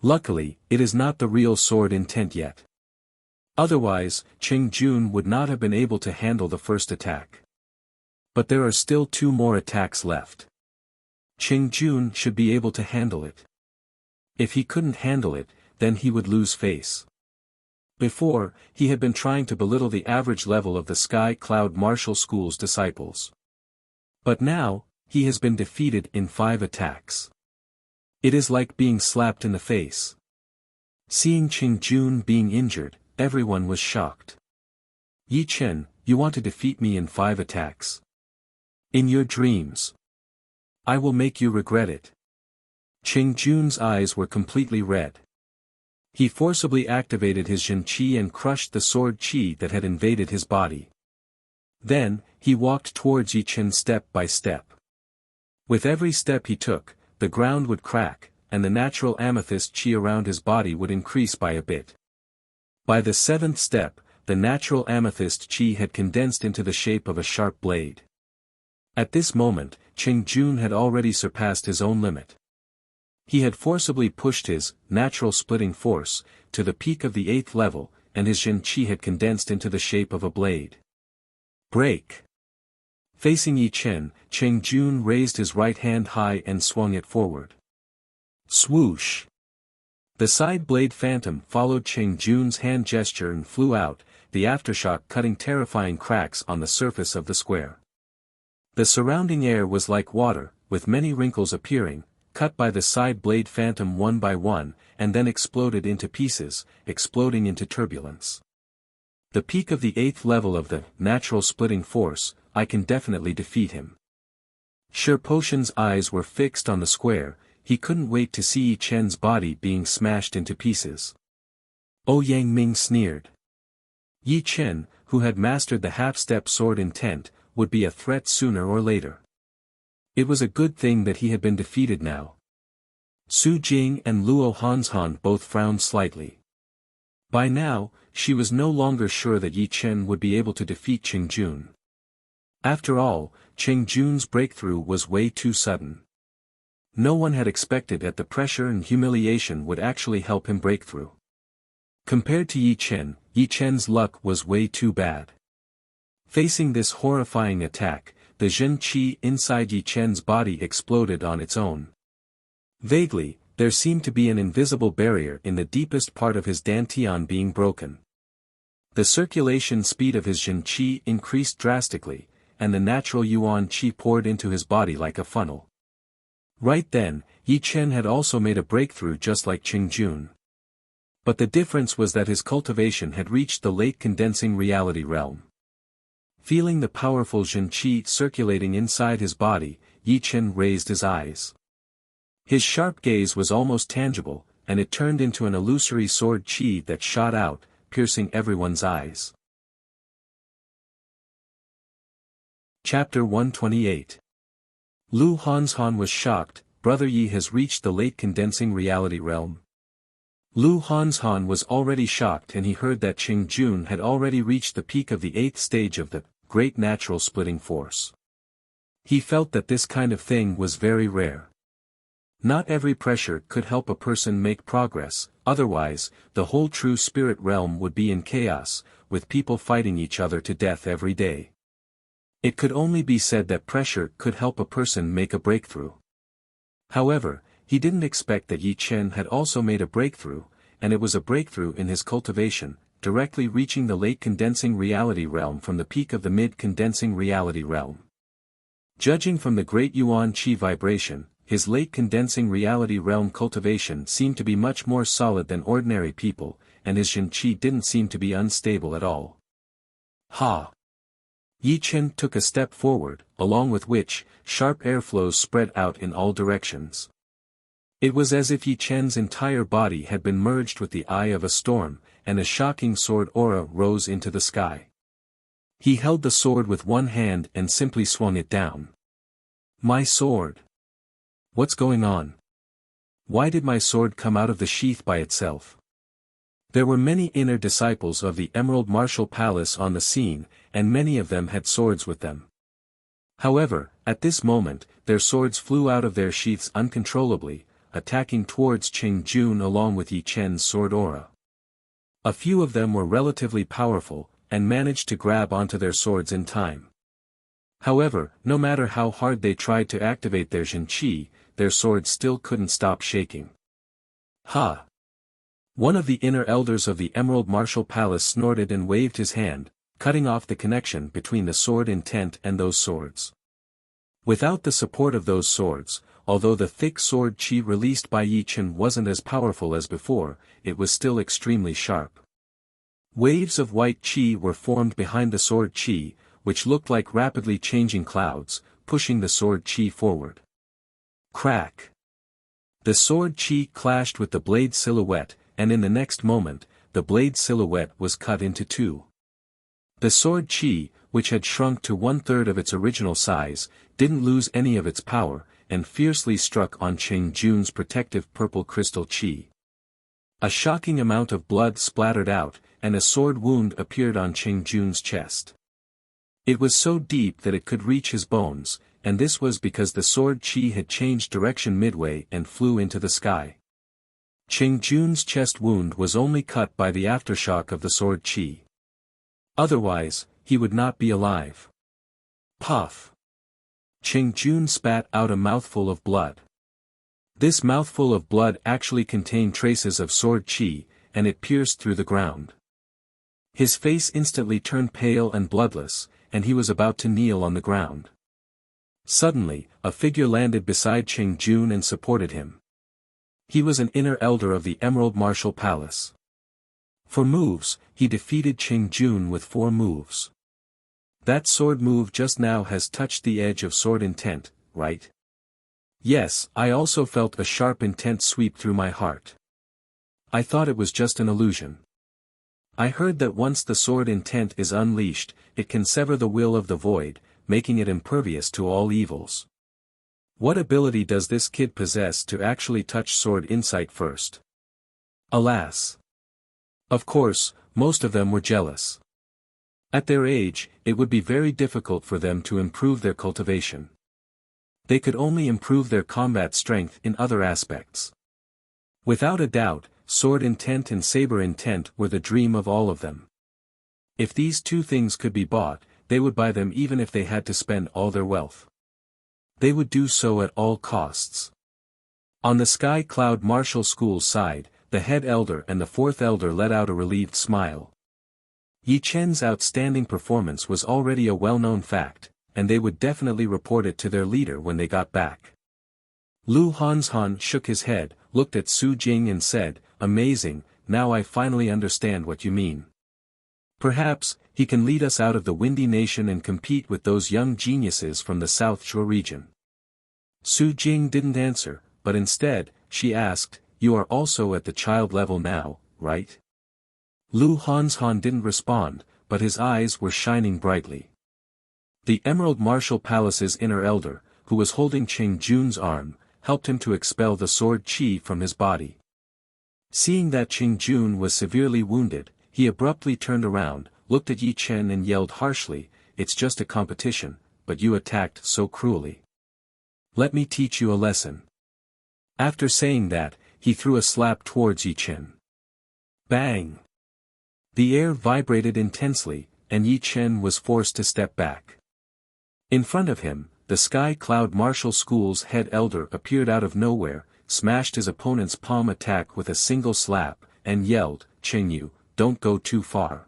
Luckily, it is not the real sword intent yet. Otherwise, Qing Jun would not have been able to handle the first attack. But there are still 2 more attacks left. Qing Jun should be able to handle it. If he couldn't handle it, then he would lose face. Before, he had been trying to belittle the average level of the Sky Cloud Martial School's disciples. But now, he has been defeated in 5 attacks. It is like being slapped in the face. Seeing Qing Jun being injured, everyone was shocked. Yi Chen, you want to defeat me in 5 attacks? In your dreams. I will make you regret it. Qing Jun's eyes were completely red. He forcibly activated his Jin Qi and crushed the sword Qi that had invaded his body. Then, he walked towards Yi Chen step by step. With every step he took, the ground would crack, and the natural amethyst Qi around his body would increase by a bit. By the 7th step, the natural amethyst Qi had condensed into the shape of a sharp blade. At this moment, Qing Jun had already surpassed his own limit. He had forcibly pushed his natural splitting force to the peak of the 8th level, and his Jin Qi had condensed into the shape of a blade. Break! Facing Yi Chen, Qing Jun raised his right hand high and swung it forward. Swoosh! The side blade phantom followed Qing Jun's hand gesture and flew out, the aftershock cutting terrifying cracks on the surface of the square. The surrounding air was like water, with many wrinkles appearing, cut by the side blade phantom one by one, and then exploded into pieces, exploding into turbulence. The peak of the 8th level of the natural splitting force, I can definitely defeat him. Shi Potion's eyes were fixed on the square, he couldn't wait to see Yi Chen's body being smashed into pieces. Yang Ming sneered. Yi Chen, who had mastered the half-step sword intent, would be a threat sooner or later. It was a good thing that he had been defeated now. Su Jing and Luo Hanshan both frowned slightly. By now, she was no longer sure that Yi Chen would be able to defeat Qing Jun. After all, Qing Jun's breakthrough was way too sudden. No one had expected that the pressure and humiliation would actually help him break through. Compared to Yi Chen's luck was way too bad. Facing this horrifying attack, the Jin Qi inside Yi Chen's body exploded on its own. Vaguely, there seemed to be an invisible barrier in the deepest part of his dantian being broken. The circulation speed of his Jin Qi increased drastically, and the natural Yuan Qi poured into his body like a funnel. Right then, Yi Chen had also made a breakthrough just like Qing Jun. But the difference was that his cultivation had reached the late condensing reality realm. Feeling the powerful Jin Qi circulating inside his body, Yi Chen raised his eyes. His sharp gaze was almost tangible, and it turned into an illusory sword Qi that shot out, piercing everyone's eyes. Chapter 128. Lu Hanshan was shocked, Brother Yi has reached the late condensing reality realm. Lu Hanshan was already shocked and he heard that Qing Jun had already reached the peak of the 8th stage of the great natural splitting force. He felt that this kind of thing was very rare. Not every pressure could help a person make progress, otherwise, the whole true spirit realm would be in chaos, with people fighting each other to death every day. It could only be said that pressure could help a person make a breakthrough. However, he didn't expect that Yi Chen had also made a breakthrough, and it was a breakthrough in his cultivation, directly reaching the late condensing reality realm from the peak of the mid-condensing reality realm. Judging from the great Yuan Qi vibration, his late condensing reality realm cultivation seemed to be much more solid than ordinary people, and his Jin Qi didn't seem to be unstable at all. Ha! Yi Chen took a step forward, along with which, sharp airflows spread out in all directions. It was as if Yi Chen's entire body had been merged with the eye of a storm, and a shocking sword aura rose into the sky. He held the sword with one hand and simply swung it down. My sword! What's going on? Why did my sword come out of the sheath by itself? There were many inner disciples of the Emerald Martial Palace on the scene, and many of them had swords with them. However, at this moment, their swords flew out of their sheaths uncontrollably, attacking towards Qing Jun along with Yi Chen's sword aura. A few of them were relatively powerful, and managed to grab onto their swords in time. However, no matter how hard they tried to activate their Jin Qi, their swords still couldn't stop shaking. Ha! One of the inner elders of the Emerald Martial Palace snorted and waved his hand, cutting off the connection between the sword intent and those swords. Without the support of those swords, although the thick sword qi released by Yi Chen wasn't as powerful as before, it was still extremely sharp. Waves of white qi were formed behind the sword qi, which looked like rapidly changing clouds, pushing the sword qi forward. Crack! The sword qi clashed with the blade silhouette, and in the next moment, the blade silhouette was cut into two. The sword qi, which had shrunk to 1/3 of its original size, didn't lose any of its power, and fiercely struck on Cheng Jun's protective purple crystal qi. A shocking amount of blood splattered out, and a sword wound appeared on Cheng Jun's chest. It was so deep that it could reach his bones, and this was because the sword qi had changed direction midway and flew into the sky. Cheng Jun's chest wound was only cut by the aftershock of the sword qi. Otherwise, he would not be alive. Puff! Cheng Jun spat out a mouthful of blood. This mouthful of blood actually contained traces of sword qi, and it pierced through the ground. His face instantly turned pale and bloodless, and he was about to kneel on the ground. Suddenly, a figure landed beside Cheng Jun and supported him. He was an inner elder of the Emerald Martial Palace. For moves, he defeated Cheng Jun with 4 moves. That sword move just now has touched the edge of sword intent, right? Yes, I also felt a sharp intent sweep through my heart. I thought it was just an illusion. I heard that once the sword intent is unleashed, it can sever the will of the void, making it impervious to all evils. What ability does this kid possess to actually touch sword insight first? Alas! Of course, most of them were jealous. At their age, it would be very difficult for them to improve their cultivation. They could only improve their combat strength in other aspects. Without a doubt, sword intent and saber intent were the dream of all of them. If these 2 things could be bought, they would buy them even if they had to spend all their wealth. They would do so at all costs. On the Sky Cloud Martial School's side, the head elder and the 4th elder let out a relieved smile. Yi Chen's outstanding performance was already a well-known fact, and they would definitely report it to their leader when they got back. Lu Hanshan shook his head, looked at Su Jing and said, "Amazing, now I finally understand what you mean. Perhaps, he can lead us out of the Windy Nation and compete with those young geniuses from the South Shore region." Su Jing didn't answer, but instead, she asked, "You are also at the child level now, right?" Lu Hanshan didn't respond, but his eyes were shining brightly. The Emerald Martial Palace's inner elder, who was holding Cheng Jun's arm, helped him to expel the sword qi from his body. Seeing that Cheng Jun was severely wounded, he abruptly turned around, looked at Yi Chen and yelled harshly, "It's just a competition, but you attacked so cruelly. Let me teach you a lesson." After saying that, he threw a slap towards Yi Chen. Bang! The air vibrated intensely, and Yi Chen was forced to step back. In front of him, the Sky Cloud Martial School's head elder appeared out of nowhere, smashed his opponent's palm attack with a single slap, and yelled, "Cheng Yu, don't go too far.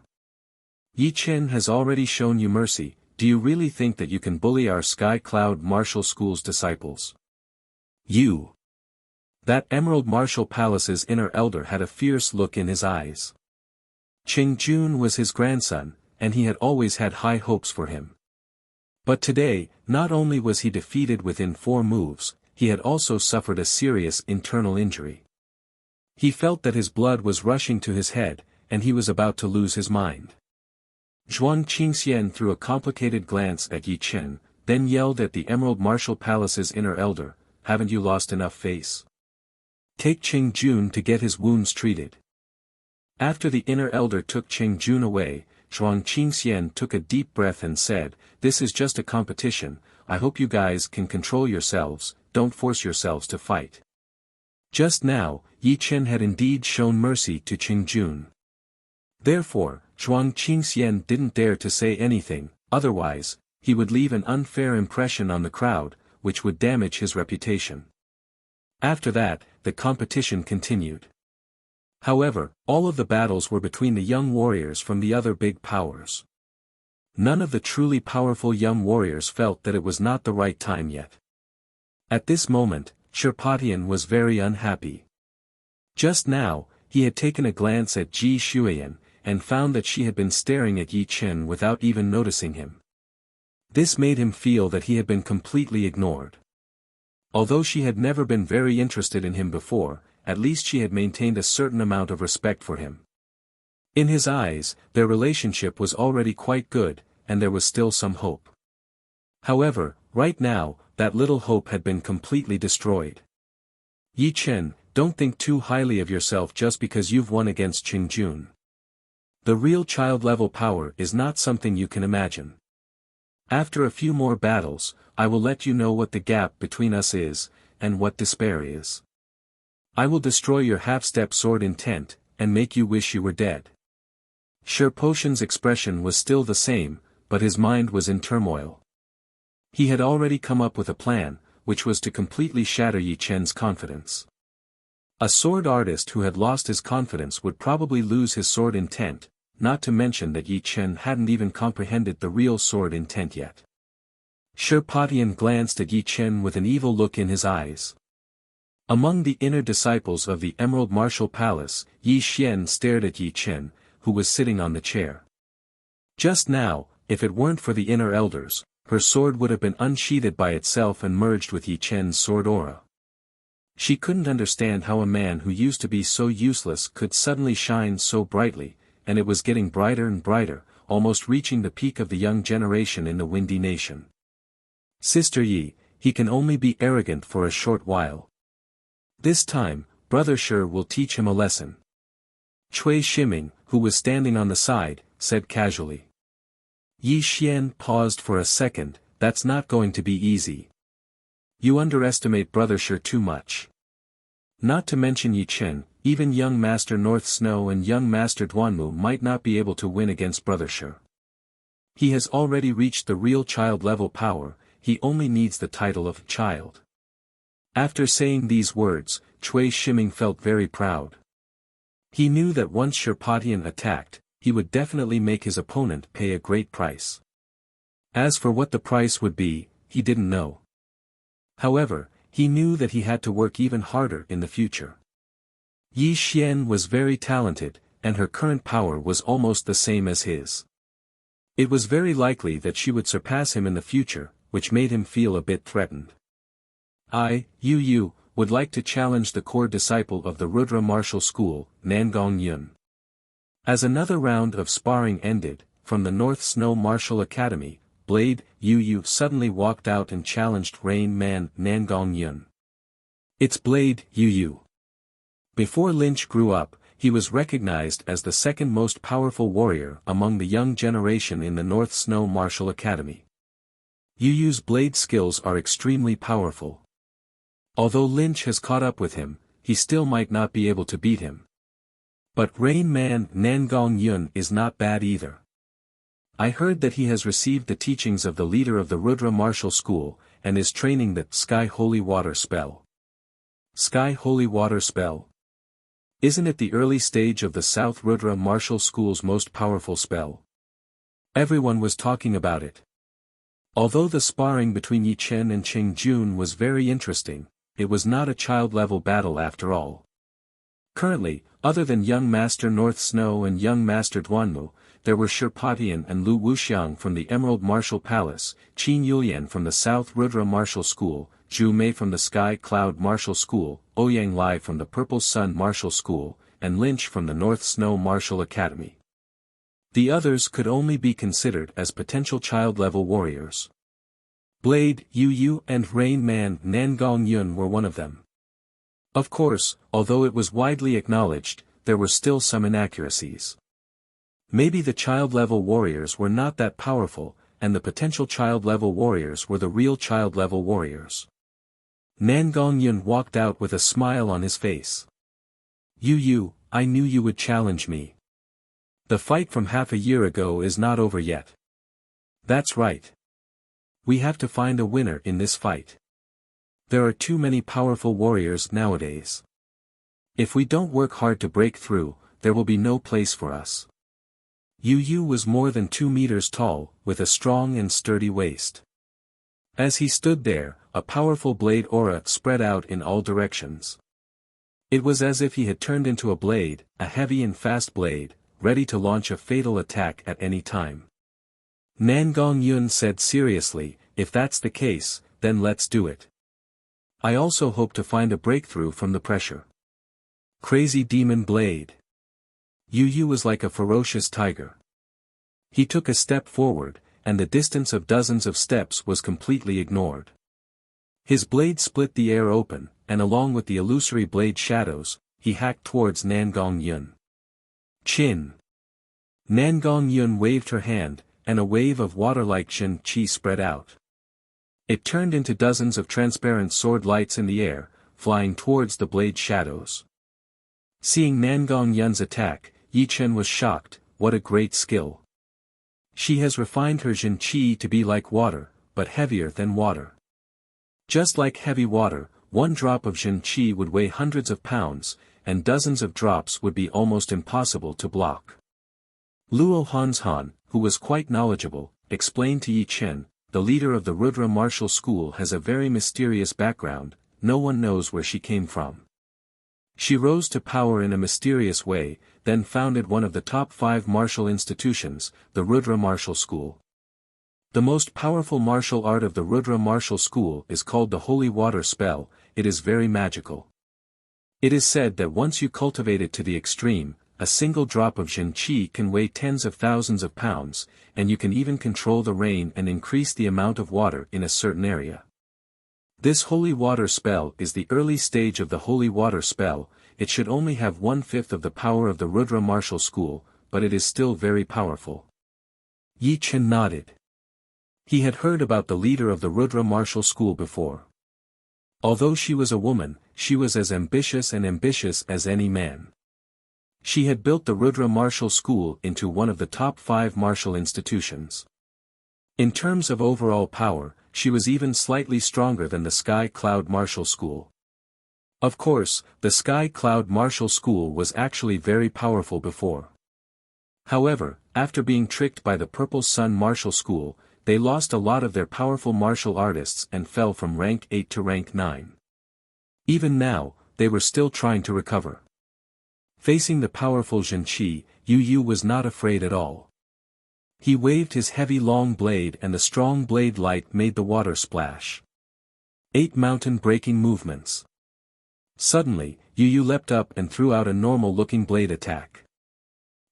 Yi Chen has already shown you mercy, do you really think that you can bully our Sky Cloud Martial School's disciples? You!" That Emerald Martial Palace's inner elder had a fierce look in his eyes. Cheng Jun was his grandson, and he had always had high hopes for him. But today, not only was he defeated within 4 moves, he had also suffered a serious internal injury. He felt that his blood was rushing to his head, and he was about to lose his mind. Zhuang Qingxian threw a complicated glance at Yi Chen, then yelled at the Emerald Martial Palace's inner elder, "Haven't you lost enough face? Take Cheng Jun to get his wounds treated." After the inner elder took Cheng Jun away, Zhuang Qingxian took a deep breath and said, "This is just a competition, I hope you guys can control yourselves, don't force yourselves to fight." Just now, Yi Chen had indeed shown mercy to Cheng Jun. Therefore, Zhuang Qingxian didn't dare to say anything, otherwise, he would leave an unfair impression on the crowd, which would damage his reputation. After that, the competition continued. However, all of the battles were between the young warriors from the other big powers. None of the truly powerful young warriors felt that it was not the right time yet. At this moment, Shirpatian was very unhappy. Just now, he had taken a glance at Ji Shuiyan, and found that she had been staring at Yi Chen without even noticing him. This made him feel that he had been completely ignored. Although she had never been very interested in him before, at least she had maintained a certain amount of respect for him. In his eyes, their relationship was already quite good, and there was still some hope. However, right now, that little hope had been completely destroyed. Yi Chen, don't think too highly of yourself just because you've won against Qingjun. The real child-level power is not something you can imagine. After a few more battles, I will let you know what the gap between us is, and what despair is. I will destroy your half-step sword intent, and make you wish you were dead. Shirpotian's expression was still the same, but his mind was in turmoil. He had already come up with a plan, which was to completely shatter Yi Chen's confidence. A sword artist who had lost his confidence would probably lose his sword intent, not to mention that Yi Chen hadn't even comprehended the real sword intent yet. Shirpatian glanced at Yi Chen with an evil look in his eyes. Among the inner disciples of the Emerald Martial Palace, Yi Xian stared at Yi Chen, who was sitting on the chair. Just now, if it weren't for the inner elders, her sword would have been unsheathed by itself and merged with Yi Chen's sword aura. She couldn't understand how a man who used to be so useless could suddenly shine so brightly, and it was getting brighter and brighter, almost reaching the peak of the young generation in the Windy Nation. Sister Yi, he can only be arrogant for a short while. This time, Brother Shi will teach him a lesson. Cui Shiming, who was standing on the side, said casually. Yi Xian paused for a second. That's not going to be easy. You underestimate Brother Shi too much. Not to mention Yi Chen, even young Master North Snow and young Master Duanmu might not be able to win against Brother Shi. He has already reached the real child-level power, he only needs the title of child. After saying these words, Cui Shiming felt very proud. He knew that once Shirpatian attacked, he would definitely make his opponent pay a great price. As for what the price would be, he didn't know. However, he knew that he had to work even harder in the future. Yi Xian was very talented, and her current power was almost the same as his. It was very likely that she would surpass him in the future, which made him feel a bit threatened. Yu, would like to challenge the core disciple of the Rudra Martial School, Nangong Yun. As another round of sparring ended, from the North Snow Martial Academy, Blade Yu suddenly walked out and challenged Rain Man Nangong Yun. It's Blade Yu. Before Lynch grew up, he was recognized as the second most powerful warrior among the young generation in the North Snow Martial Academy. Yu's blade skills are extremely powerful. Although Lynch has caught up with him, he still might not be able to beat him. But Rain Man Nangong Yun is not bad either. I heard that he has received the teachings of the leader of the Rudra Martial School, and is training the Sky Holy Water spell. Sky Holy Water spell? Isn't it the early stage of the South Rudra Martial School's most powerful spell? Everyone was talking about it. Although the sparring between Yi Chen and Qingjun was very interesting, it was not a child-level battle after all. Currently, other than young Master North Snow and young Master Duanmu, there were Shirpatian and Lu Wuxiang from the Emerald Martial Palace, Qin Yulian from the South Rudra Martial School, Zhu Mei from the Sky Cloud Martial School, Ouyang Lai from the Purple Sun Martial School, and Lynch from the North Snow Martial Academy. The others could only be considered as potential child-level warriors. Blade Yu and Rain Man Nangong Yun were one of them. Of course, although it was widely acknowledged, there were still some inaccuracies. Maybe the child-level warriors were not that powerful, and the potential child-level warriors were the real child-level warriors. Nangong Yun walked out with a smile on his face. Yu, I knew you would challenge me. The fight from half a year ago is not over yet. That's right. We have to find a winner in this fight. There are too many powerful warriors nowadays. If we don't work hard to break through, there will be no place for us. Yu Yu was more than 2 meters tall, with a strong and sturdy waist. As he stood there, a powerful blade aura spread out in all directions. It was as if he had turned into a blade, a heavy and fast blade, ready to launch a fatal attack at any time. Nangong Yun said seriously, "If that's the case, then let's do it. I also hope to find a breakthrough from the pressure." Crazy Demon Blade. Yu Yu was like a ferocious tiger. He took a step forward, and the distance of dozens of steps was completely ignored. His blade split the air open, and along with the illusory blade shadows, he hacked towards Nangong Yun. Chin. Nangong Yun waved her hand, and a wave of water-like Jin Qi spread out. It turned into dozens of transparent sword lights in the air, flying towards the blade shadows. Seeing Nangong Yun's attack, Yi Chen was shocked. What a great skill. She has refined her Jin Qi to be like water, but heavier than water. Just like heavy water, one drop of Jin Qi would weigh hundreds of pounds, and dozens of drops would be almost impossible to block. Luo Hanshan, who was quite knowledgeable, explained to Yi Chen, "The leader of the Rudra martial school has a very mysterious background, no one knows where she came from. She rose to power in a mysterious way, then founded one of the top 5 martial institutions, the Rudra martial school. The most powerful martial art of the Rudra martial school is called the Holy Water Spell. It is very magical. It is said that once you cultivate it to the extreme, a single drop of Jin Qi can weigh tens of thousands of pounds, and you can even control the rain and increase the amount of water in a certain area. This holy water spell is the early stage of the holy water spell. It should only have 1/5 of the power of the Rudra martial school, but it is still very powerful." Yi Chen nodded. He had heard about the leader of the Rudra martial school before. Although she was a woman, she was as ambitious as any man. She had built the Rudra martial school into one of the top 5 martial institutions. In terms of overall power, she was even slightly stronger than the Sky Cloud martial school. Of course, the Sky Cloud martial school was actually very powerful before. However, after being tricked by the Purple Sun martial school, they lost a lot of their powerful martial artists and fell from rank 8 to rank 9. Even now, they were still trying to recover. Facing the powerful Jin Qi, Yu Yu was not afraid at all. He waved his heavy long blade and the strong blade light made the water splash. 8 mountain-breaking movements. Suddenly, Yu Yu leapt up and threw out a normal-looking blade attack.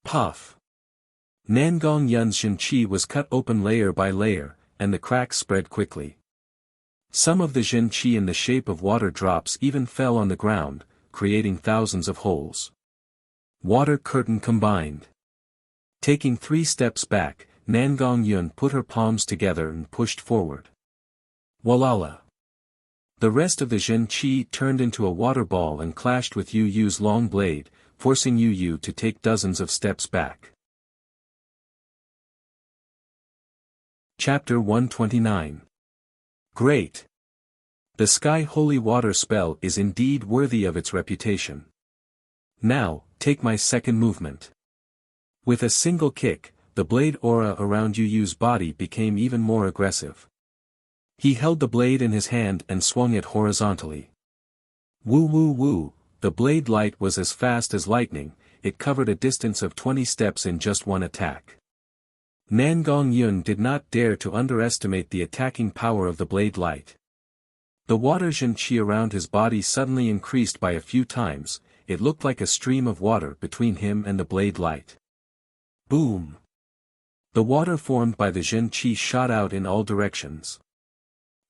Puff! Nangong Yun's Jin Qi was cut open layer by layer, and the cracks spread quickly. Some of the Jin Qi in the shape of water drops even fell on the ground, creating thousands of holes. Water curtain combined. Taking 3 steps back, Nangong Yun put her palms together and pushed forward. Walala! The rest of the Jin Qi turned into a water ball and clashed with Yu Yu's long blade, forcing Yu Yu to take dozens of steps back. Chapter 129. Great! The Sky Holy Water spell is indeed worthy of its reputation. Now, take my second movement. With a single kick, the blade aura around Yu Yu's body became even more aggressive. He held the blade in his hand and swung it horizontally. Woo woo woo, the blade light was as fast as lightning, it covered a distance of 20 steps in just one attack. Nangong Yun did not dare to underestimate the attacking power of the blade light. The water Jin Qi around his body suddenly increased by a few times, it looked like a stream of water between him and the blade light. Boom! The water formed by the Jin Qi shot out in all directions.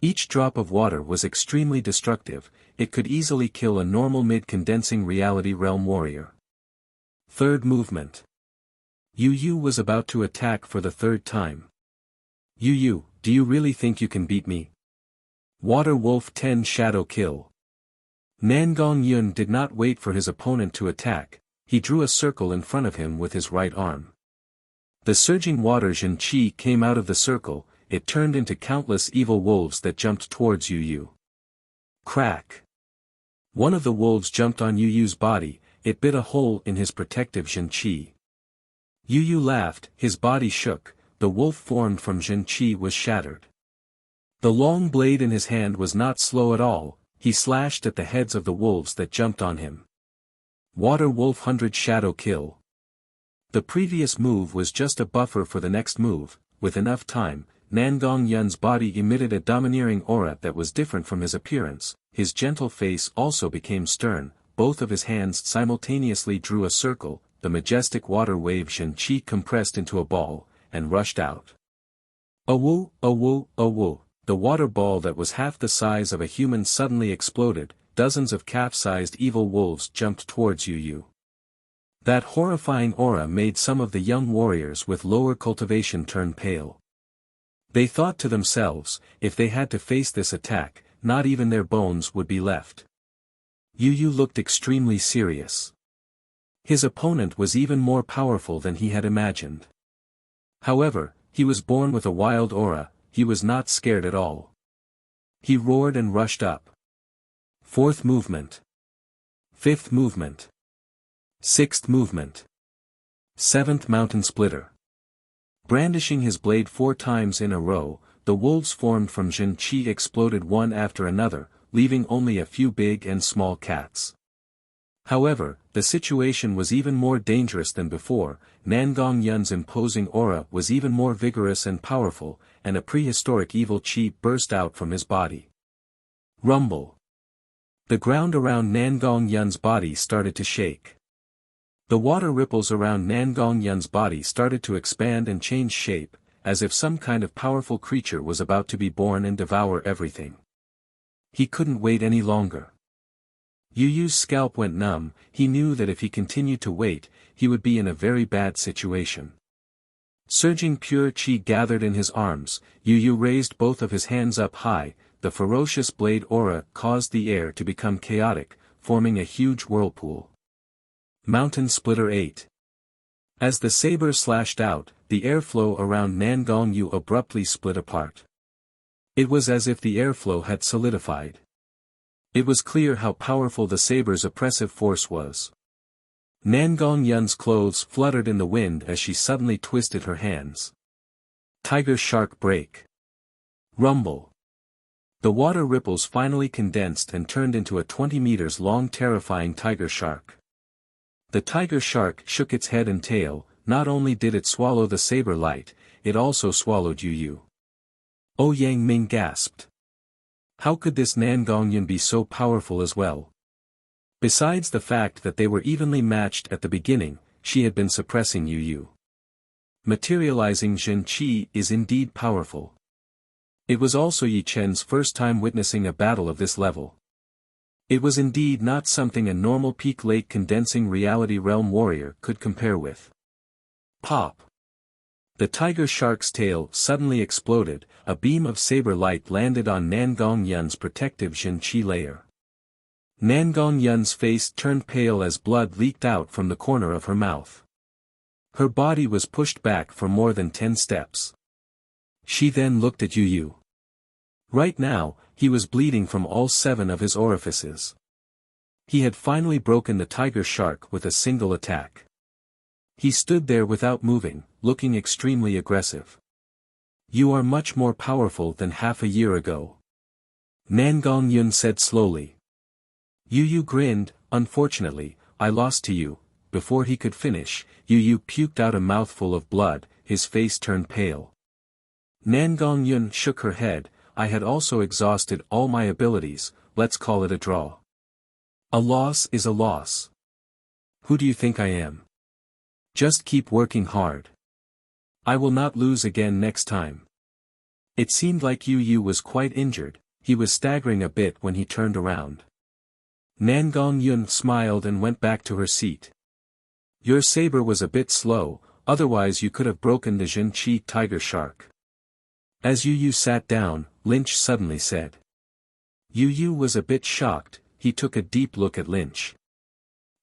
Each drop of water was extremely destructive, it could easily kill a normal mid-condensing reality realm warrior. Third movement. Yu Yu was about to attack for the 3rd time. Yu Yu, do you really think you can beat me? Water Wolf 10 Shadow Kill. Nangong Yun did not wait for his opponent to attack, he drew a circle in front of him with his right arm. The surging water Jin Qi came out of the circle, it turned into countless evil wolves that jumped towards Yu Yu. Crack! One of the wolves jumped on Yu Yu's body, it bit a hole in his protective Zhen Qi. Yu Yu laughed, his body shook, the wolf formed from Zhen Qi was shattered. The long blade in his hand was not slow at all, he slashed at the heads of the wolves that jumped on him. Water Wolf 100 Shadow Kill. The previous move was just a buffer for the next move. With enough time, Nangong Yun's body emitted a domineering aura that was different from his appearance, his gentle face also became stern, both of his hands simultaneously drew a circle, the majestic water wave Zhen Qi compressed into a ball, and rushed out. Awoo, awoo, awoo. The water ball that was half the size of a human suddenly exploded, dozens of calf-sized evil wolves jumped towards Yu Yu. That horrifying aura made some of the young warriors with lower cultivation turn pale. They thought to themselves, if they had to face this attack, not even their bones would be left. Yu Yu looked extremely serious. His opponent was even more powerful than he had imagined. However, he was born with a wild aura, he was not scared at all. He roared and rushed up. Fourth movement. Fifth movement. Sixth movement. Seventh mountain splitter. Brandishing his blade 4 times in a row, the wolves formed from Zhen Qi exploded one after another, leaving only a few big and small cats. However, the situation was even more dangerous than before, Nangong Yun's imposing aura was even more vigorous and powerful, and a prehistoric evil qi burst out from his body. Rumble. The ground around Nangong Yun's body started to shake. The water ripples around Nangong Yun's body started to expand and change shape, as if some kind of powerful creature was about to be born and devour everything. He couldn't wait any longer. Yu Yu's scalp went numb, he knew that if he continued to wait, he would be in a very bad situation. Surging pure qi gathered in his arms, Yu Yu raised both of his hands up high, the ferocious blade aura caused the air to become chaotic, forming a huge whirlpool. Mountain Splitter 8. As the saber slashed out, the airflow around Nangong Yu abruptly split apart. It was as if the airflow had solidified. It was clear how powerful the saber's oppressive force was. Nangong Yun's clothes fluttered in the wind as she suddenly twisted her hands. Tiger Shark Break. Rumble. The water ripples finally condensed and turned into a 20 meters long terrifying tiger shark. The tiger shark shook its head and tail, not only did it swallow the saber light, it also swallowed Yu Yu. Oh Yang Ming gasped. How could this Nangong Yun be so powerful as well? Besides the fact that they were evenly matched at the beginning, she had been suppressing Yu Yu. Materializing Zhen Qi is indeed powerful. It was also Yi Chen's first time witnessing a battle of this level. It was indeed not something a normal peak lake condensing reality realm warrior could compare with. Pop! The tiger shark's tail suddenly exploded, a beam of saber light landed on Nangong Yun's protective Zhen Qi layer. Nangong Yun's face turned pale as blood leaked out from the corner of her mouth. Her body was pushed back for more than 10 steps. She then looked at Yu Yu. Right now, he was bleeding from all 7 of his orifices. He had finally broken the tiger shark with a single attack. He stood there without moving, looking extremely aggressive. You are much more powerful than half a year ago. Nangong Yun said slowly. Yu Yu grinned, unfortunately, I lost to you. Before he could finish, Yu Yu puked out a mouthful of blood, his face turned pale. Nangong Yun shook her head, I had also exhausted all my abilities, let's call it a draw. A loss is a loss. Who do you think I am? Just keep working hard. I will not lose again next time. It seemed like Yu Yu was quite injured, he was staggering a bit when he turned around. Nangong Yun smiled and went back to her seat. Your saber was a bit slow, otherwise you could have broken the Zhen Qi tiger shark. As Yu Yu sat down, Lynch suddenly said. Yu Yu was a bit shocked, he took a deep look at Lynch.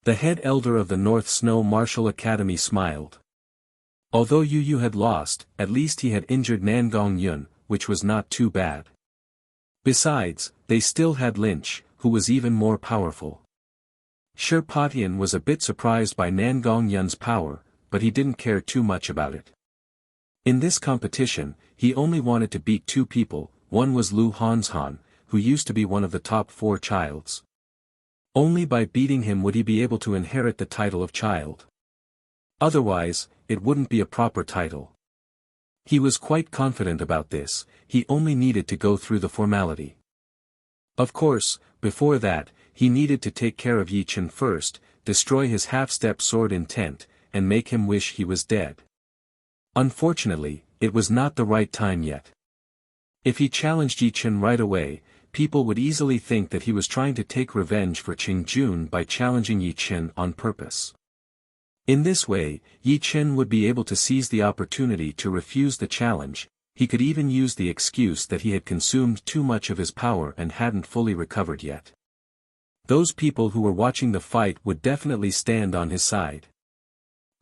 The head elder of the North Snow Martial Academy smiled. Although Yu Yu had lost, at least he had injured Nangong Yun, which was not too bad. Besides, they still had Lynch, who was even more powerful. Shi Patian was a bit surprised by Nan Gongyun's power, but he didn't care too much about it. In this competition, he only wanted to beat 2 people. One was Lu Hanshan, who used to be one of the top 4 childs. Only by beating him would he be able to inherit the title of child. Otherwise, it wouldn't be a proper title. He was quite confident about this, he only needed to go through the formality. Of course, before that, he needed to take care of Yi Chen first, destroy his half-step sword intent, and make him wish he was dead. Unfortunately, it was not the right time yet. If he challenged Yi Chen right away, people would easily think that he was trying to take revenge for Qing Jun by challenging Yi Chen on purpose. In this way, Yi Chen would be able to seize the opportunity to refuse the challenge. He could even use the excuse that he had consumed too much of his power and hadn't fully recovered yet. Those people who were watching the fight would definitely stand on his side.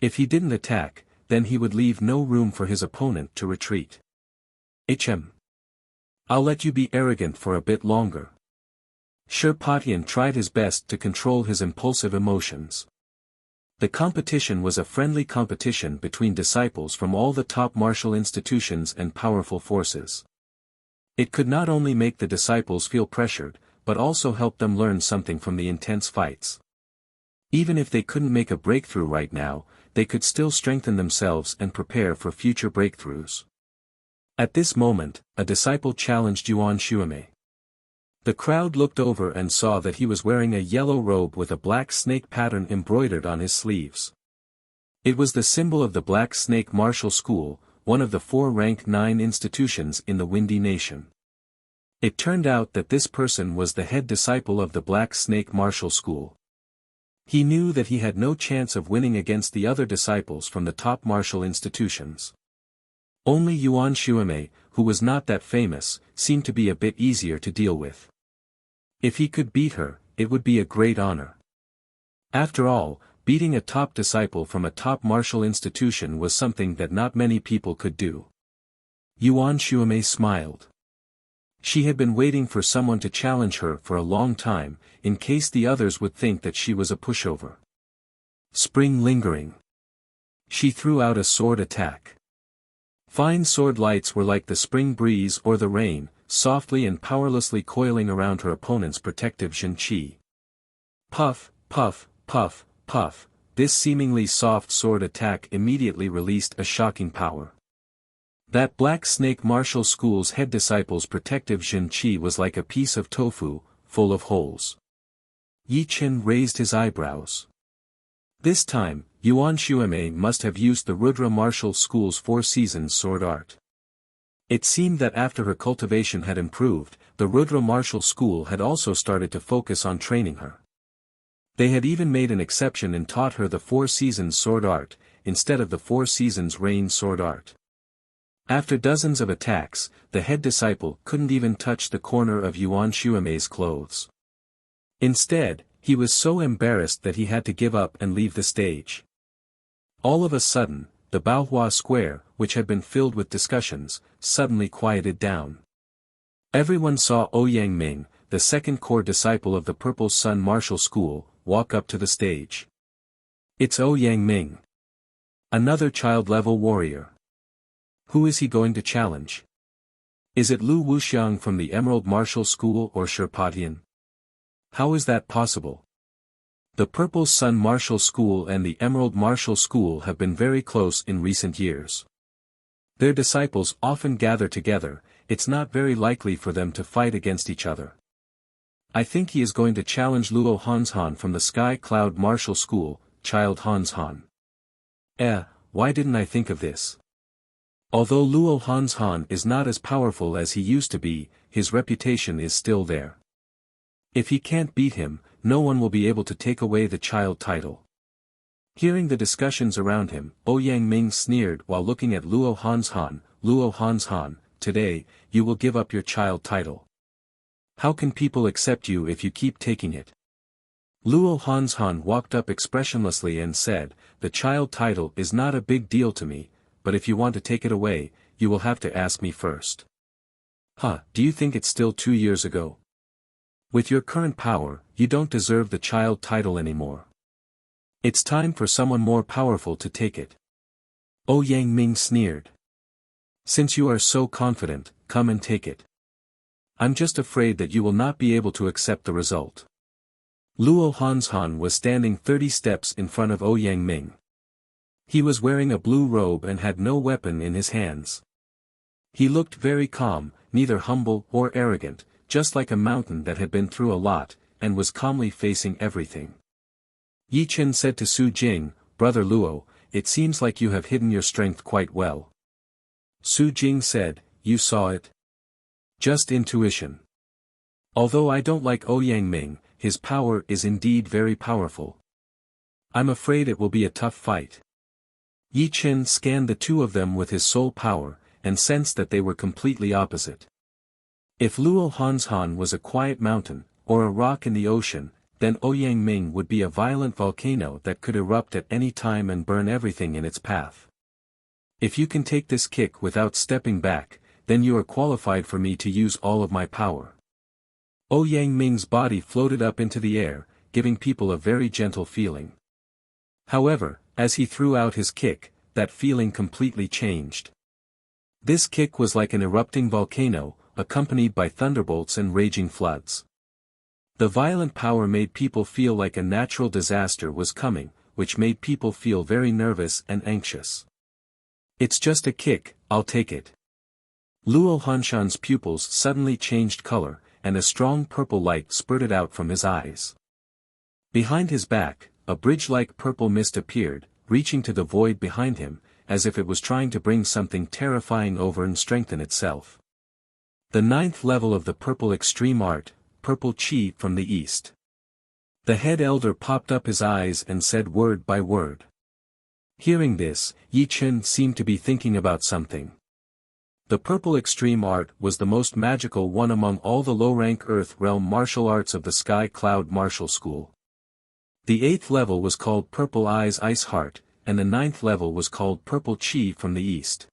If he didn't attack, then he would leave no room for his opponent to retreat. I'll let you be arrogant for a bit longer. Shi Patian tried his best to control his impulsive emotions. The competition was a friendly competition between disciples from all the top martial institutions and powerful forces. It could not only make the disciples feel pressured, but also help them learn something from the intense fights. Even if they couldn't make a breakthrough right now, they could still strengthen themselves and prepare for future breakthroughs. At this moment, a disciple challenged Yuan Shuime. The crowd looked over and saw that he was wearing a yellow robe with a black snake pattern embroidered on his sleeves. It was the symbol of the Black Snake Martial School, one of the 4 rank 9 institutions in the Windy Nation. It turned out that this person was the head disciple of the Black Snake Martial School. He knew that he had no chance of winning against the other disciples from the top martial institutions. Only Yuan Shuime, who was not that famous, seemed to be a bit easier to deal with. If he could beat her, it would be a great honor. After all, beating a top disciple from a top martial institution was something that not many people could do. Yuan Shuime smiled. She had been waiting for someone to challenge her for a long time, in case the others would think that she was a pushover. Spring lingering. She threw out a sword attack. Fine sword lights were like the spring breeze or the rain, softly and powerlessly coiling around her opponent's protective Zhenqi. Puff, puff, puff, puff, this seemingly soft sword attack immediately released a shocking power. That Black Snake Martial School's head disciple's protective Zhenqi was like a piece of tofu, full of holes. Yi Chen raised his eyebrows. This time, Yuan Shuime must have used the Rudra Martial School's 4 seasons sword art. It seemed that after her cultivation had improved, the Rudra Martial School had also started to focus on training her. They had even made an exception and taught her the 4 seasons sword art, instead of the 4 seasons rain sword art. After dozens of attacks, the head disciple couldn't even touch the corner of Yuan Shuime's clothes. Instead, he was so embarrassed that he had to give up and leave the stage. All of a sudden, the Baohua Square, which had been filled with discussions, suddenly quieted down. Everyone saw Ouyang Ming, the second core disciple of the Purple Sun Martial School, walk up to the stage. It's Ouyang Ming. Another child-level warrior. Who is he going to challenge? Is it Lu Wuxiang from the Emerald Martial School or Shi Patian? How is that possible? The Purple Sun Martial School and the Emerald Martial School have been very close in recent years. Their disciples often gather together, it's not very likely for them to fight against each other. I think he is going to challenge Luo Hanshan from the Sky Cloud Martial School, Child Hanshan. Why didn't I think of this? Although Luo Hanshan is not as powerful as he used to be, his reputation is still there. If he can't beat him, no one will be able to take away the child title. Hearing the discussions around him, Ouyang Ming sneered while looking at Luo Hanshan. Luo Hanshan, today, you will give up your child title. How can people accept you if you keep taking it? Luo Hanshan walked up expressionlessly and said, the child title is not a big deal to me, but if you want to take it away, you will have to ask me first. Do you think it's still 2 years ago? With your current power, you don't deserve the child title anymore. It's time for someone more powerful to take it. Yang Ming sneered. Since you are so confident, come and take it. I'm just afraid that you will not be able to accept the result. Luo Hanshan was standing 30 steps in front of Yang Ming. He was wearing a blue robe and had no weapon in his hands. He looked very calm, neither humble or arrogant, just like a mountain that had been through a lot, and was calmly facing everything. Yi Chen said to Su Jing, "Brother Luo, it seems like you have hidden your strength quite well." Su Jing said, "You saw it? Just intuition. Although I don't like Yang Ming, his power is indeed very powerful. I'm afraid it will be a tough fight." Yi Chen scanned the two of them with his soul power, and sensed that they were completely opposite. If Luo Hanshan was a quiet mountain, or a rock in the ocean, then Yang Ming would be a violent volcano that could erupt at any time and burn everything in its path. If you can take this kick without stepping back, then you are qualified for me to use all of my power. Yang Ming's body floated up into the air, giving people a very gentle feeling. However, as he threw out his kick, that feeling completely changed. This kick was like an erupting volcano, accompanied by thunderbolts and raging floods. The violent power made people feel like a natural disaster was coming, which made people feel very nervous and anxious. It's just a kick, I'll take it. Luo Hanshan's pupils suddenly changed color, and a strong purple light spurted out from his eyes. Behind his back, a bridge-like purple mist appeared, reaching to the void behind him, as if it was trying to bring something terrifying over and strengthen itself. The 9th level of the purple extreme art, Purple Chi from the East. The head elder popped up his eyes and said word by word. Hearing this, Yi Chen seemed to be thinking about something. The purple extreme art was the most magical one among all the low-rank Earth realm martial arts of the Sky Cloud Martial School. The 8th level was called Purple Eyes Ice Heart, and the 9th level was called Purple Chi from the East.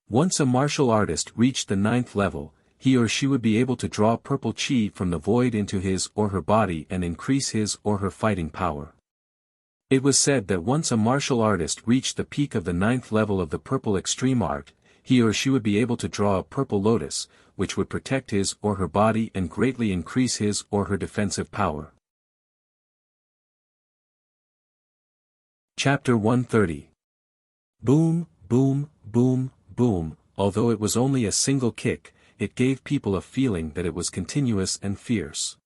Once a martial artist reached the 9th level, he or she would be able to draw purple chi from the void into his or her body and increase his or her fighting power. It was said that once a martial artist reached the peak of the 9th level of the purple extreme art, he or she would be able to draw a purple lotus, which would protect his or her body and greatly increase his or her defensive power. Chapter 130. Boom, boom, boom, boom. Although it was only a single kick, it gave people a feeling that it was continuous and fierce.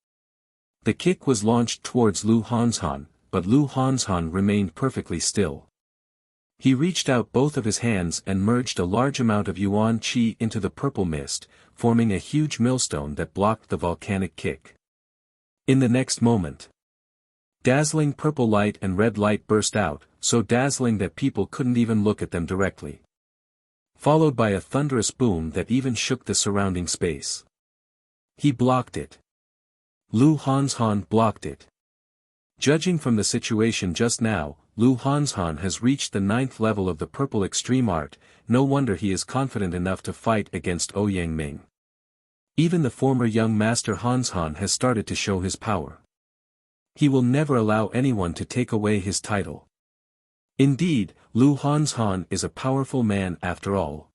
The kick was launched towards Luo Hanshan, but Luo Hanshan remained perfectly still. He reached out both of his hands and merged a large amount of yuan qi into the purple mist, forming a huge millstone that blocked the volcanic kick. In the next moment, dazzling purple light and red light burst out, so dazzling that people couldn't even look at them directly. Followed by a thunderous boom that even shook the surrounding space. He blocked it. Luo Hanshan blocked it. Judging from the situation just now, Luo Hanshan has reached the 9th level of the purple extreme art, no wonder he is confident enough to fight against Yang Ming. Even the former young master Hanshan has started to show his power. He will never allow anyone to take away his title. Indeed, Luo Hanshan is a powerful man after all.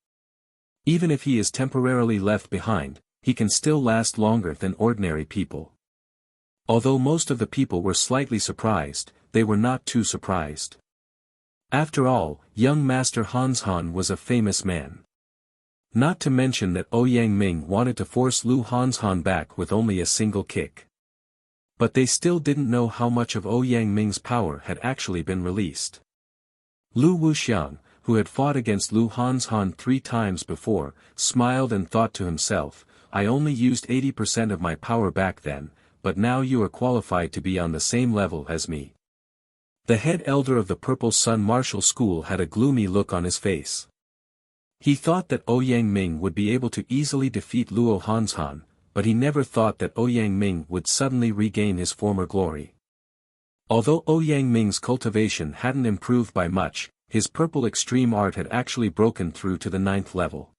Even if he is temporarily left behind, he can still last longer than ordinary people. Although most of the people were slightly surprised, they were not too surprised. After all, young Master Hanshan was a famous man. Not to mention that Yang Ming wanted to force Luo Hanshan back with only a single kick. But they still didn't know how much of Yang Ming's power had actually been released. Lu Wuxiang, who had fought against Luo Hanshan 3 times before, smiled and thought to himself, I only used 80% of my power back then, but now you are qualified to be on the same level as me. The head elder of the Purple Sun Martial School had a gloomy look on his face. He thought that Yang Ming would be able to easily defeat Luo Hanshan, but he never thought that Yang Ming would suddenly regain his former glory. Although Yang Ming's cultivation hadn't improved by much, his purple extreme art had actually broken through to the 9th level.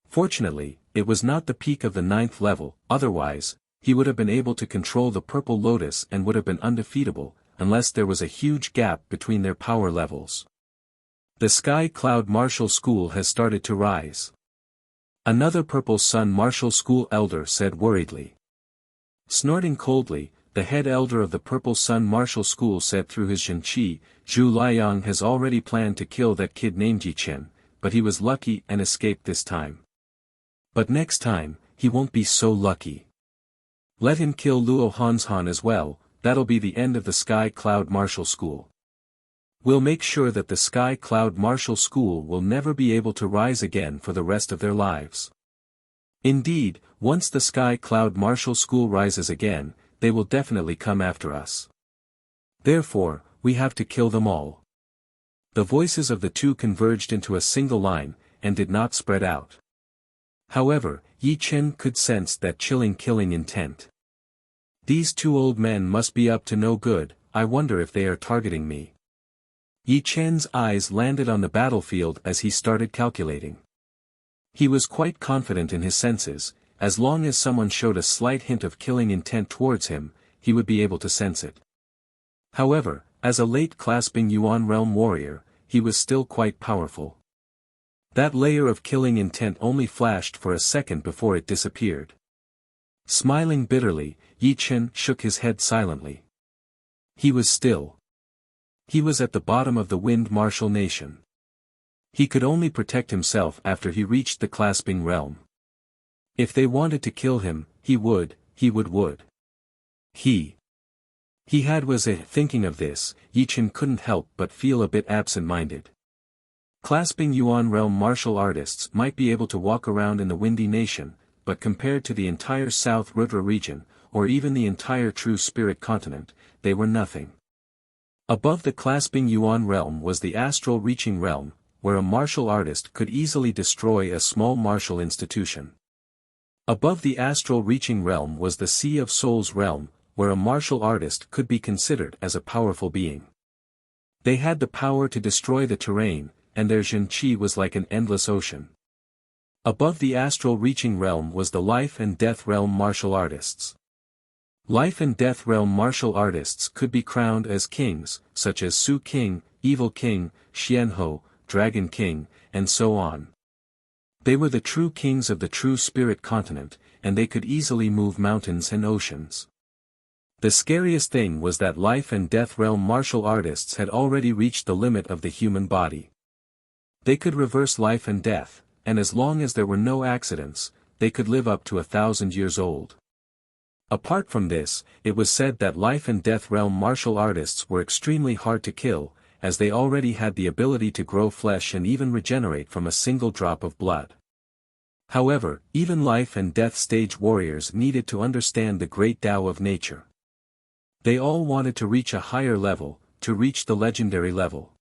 Fortunately, it was not the peak of the 9th level, otherwise, he would have been able to control the Purple Lotus and would have been undefeatable, unless there was a huge gap between their power levels. The Sky Cloud Martial School has started to rise. Another Purple Sun Martial School elder said worriedly. Snorting coldly, the head elder of the Purple Sun Martial School said through his Zhenqi, Zhu Liang has already planned to kill that kid named Yi Chen, but he was lucky and escaped this time. But next time, he won't be so lucky. Let him kill Luo Hanshan as well, that'll be the end of the Sky Cloud Martial School. We'll make sure that the Sky Cloud Martial School will never be able to rise again for the rest of their lives. Indeed, once the Sky Cloud Martial School rises again, they will definitely come after us. Therefore, we have to kill them all. The voices of the two converged into a single line, and did not spread out. However, Yi Chen could sense that chilling killing intent. These two old men must be up to no good, I wonder if they are targeting me. Yi Chen's eyes landed on the battlefield as he started calculating. He was quite confident in his senses, as long as someone showed a slight hint of killing intent towards him, he would be able to sense it. However, as a late clasping Yuan realm warrior, he was still quite powerful. That layer of killing intent only flashed for a second before it disappeared. Smiling bitterly, Yi Chen shook his head silently. He was still. He was at the bottom of the Wind Martial Nation. He could only protect himself after he reached the clasping realm. If they wanted to kill him, he would. He was thinking of this, Yi Chen couldn't help but feel a bit absent-minded. Clasping Yuan realm martial artists might be able to walk around in the Windy Nation, but compared to the entire South Rudra region, or even the entire True Spirit continent, they were nothing. Above the clasping Yuan realm was the astral reaching realm, where a martial artist could easily destroy a small martial institution. Above the astral reaching realm was the Sea of Souls realm, where a martial artist could be considered as a powerful being. They had the power to destroy the terrain, and their Zhenqi was like an endless ocean. Above the astral reaching realm was the Life and Death realm martial artists. Life and Death realm martial artists could be crowned as kings, such as Su King, Evil King, Xianhou, Dragon King, and so on. They were the true kings of the True Spirit continent, and they could easily move mountains and oceans. The scariest thing was that Life and Death realm martial artists had already reached the limit of the human body. They could reverse life and death, and as long as there were no accidents, they could live up to 1,000 years old. Apart from this, it was said that Life and Death realm martial artists were extremely hard to kill, as they already had the ability to grow flesh and even regenerate from a single drop of blood. However, even Life and Death stage warriors needed to understand the great Tao of nature. They all wanted to reach a higher level, to reach the legendary level.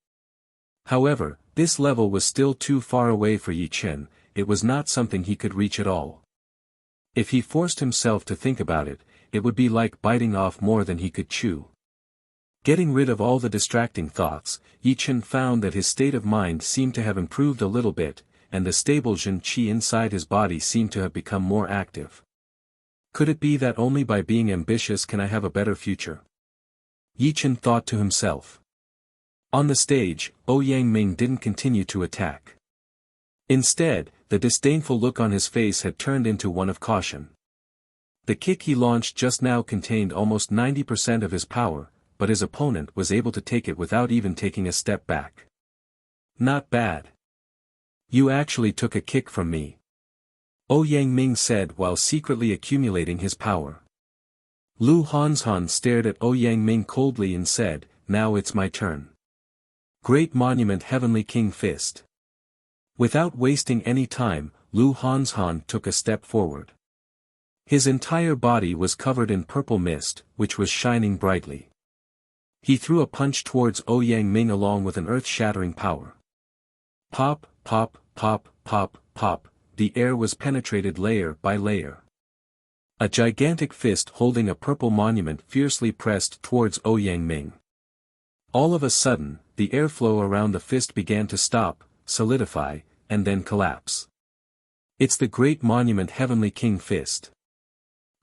However, this level was still too far away for Yi Chen, it was not something he could reach at all. If he forced himself to think about it, it would be like biting off more than he could chew. Getting rid of all the distracting thoughts, Yi Chen found that his state of mind seemed to have improved a little bit, and the stable Zhenqi inside his body seemed to have become more active. Could it be that only by being ambitious can I have a better future? Yi Chen thought to himself. On the stage, Ouyang Ming didn't continue to attack. Instead, the disdainful look on his face had turned into one of caution. The kick he launched just now contained almost 90% of his power, but his opponent was able to take it without even taking a step back. Not bad. You actually took a kick from me. Ouyang Ming said while secretly accumulating his power. Lu Hanshan stared at Ouyang Ming coldly and said, now it's my turn. Great Monument Heavenly King Fist. Without wasting any time, Lu Hanshan took a step forward. His entire body was covered in purple mist, which was shining brightly. He threw a punch towards Ouyang Ming along with an earth-shattering power. Pop, pop, pop, pop, pop, the air was penetrated layer by layer. A gigantic fist holding a purple monument fiercely pressed towards Ouyang Ming. All of a sudden, the airflow around the fist began to stop, solidify, and then collapse. It's the great monument Heavenly King Fist.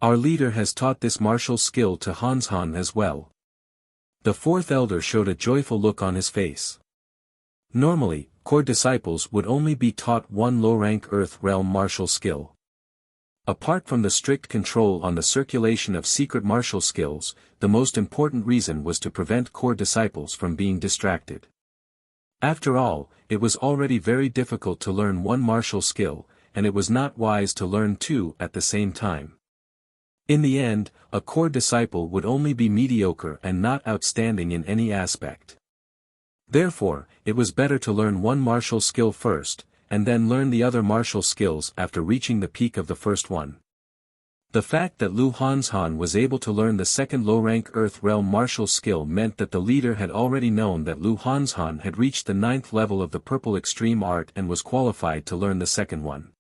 Our leader has taught this martial skill to Han as well. The fourth elder showed a joyful look on his face. Normally, core disciples would only be taught one low-rank Earth Realm martial skill. Apart from the strict control on the circulation of secret martial skills, the most important reason was to prevent core disciples from being distracted. After all, it was already very difficult to learn one martial skill, and it was not wise to learn two at the same time. In the end, a core disciple would only be mediocre and not outstanding in any aspect. Therefore, it was better to learn one martial skill first, and then learn the other martial skills after reaching the peak of the first one. The fact that Lu Hanzhan was able to learn the second low-rank Earth Realm martial skill meant that the leader had already known that Lu Hanzhan had reached the 9th level of the Purple Extreme Art and was qualified to learn the second one.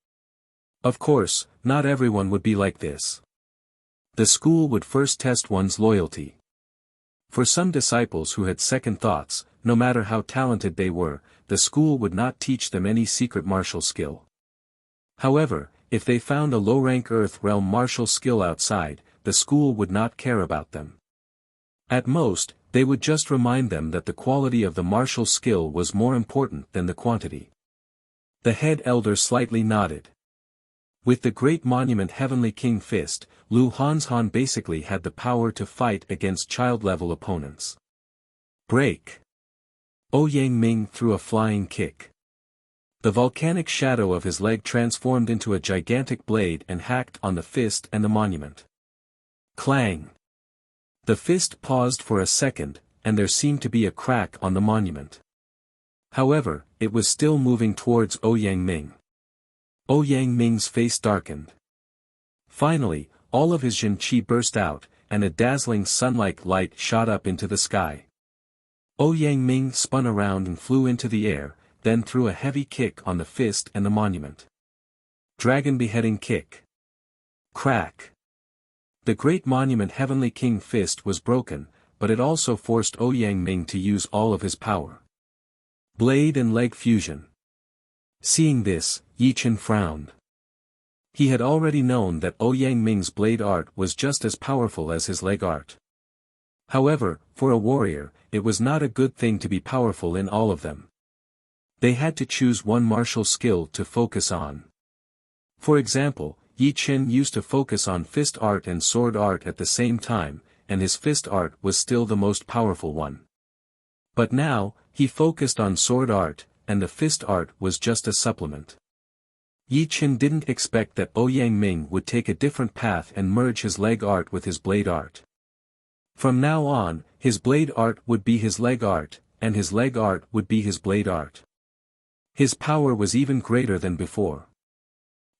Of course, not everyone would be like this. The school would first test one's loyalty. For some disciples who had second thoughts, no matter how talented they were, the school would not teach them any secret martial skill. However, if they found a low-rank Earth Realm martial skill outside, the school would not care about them. At most, they would just remind them that the quality of the martial skill was more important than the quantity. The head elder slightly nodded. With the great monument Heavenly King Fist, Lu Hanzhan basically had the power to fight against child-level opponents. Break! Yang Ming threw a flying kick. The volcanic shadow of his leg transformed into a gigantic blade and hacked on the fist and the monument. Clang! The fist paused for a second, and there seemed to be a crack on the monument. However, it was still moving towards Yang Ming. Yang Ming's face darkened. Finally, all of his Jin Qi burst out, and a dazzling sun-like light shot up into the sky. Yang Ming spun around and flew into the air, then threw a heavy kick on the fist and the monument. Dragon Beheading Kick. Crack. The great monument Heavenly King Fist was broken, but it also forced Yang Ming to use all of his power. Blade and Leg Fusion. Seeing this, Yi Chen frowned. He had already known that Yang Ming's blade art was just as powerful as his leg art. However, for a warrior, it was not a good thing to be powerful in all of them. They had to choose one martial skill to focus on. For example, Yi Chen used to focus on fist art and sword art at the same time, and his fist art was still the most powerful one. But now, he focused on sword art, and the fist art was just a supplement. Yi Chen didn't expect that Yang Ming would take a different path and merge his leg art with his blade art. From now on, his blade art would be his leg art, and his leg art would be his blade art. His power was even greater than before.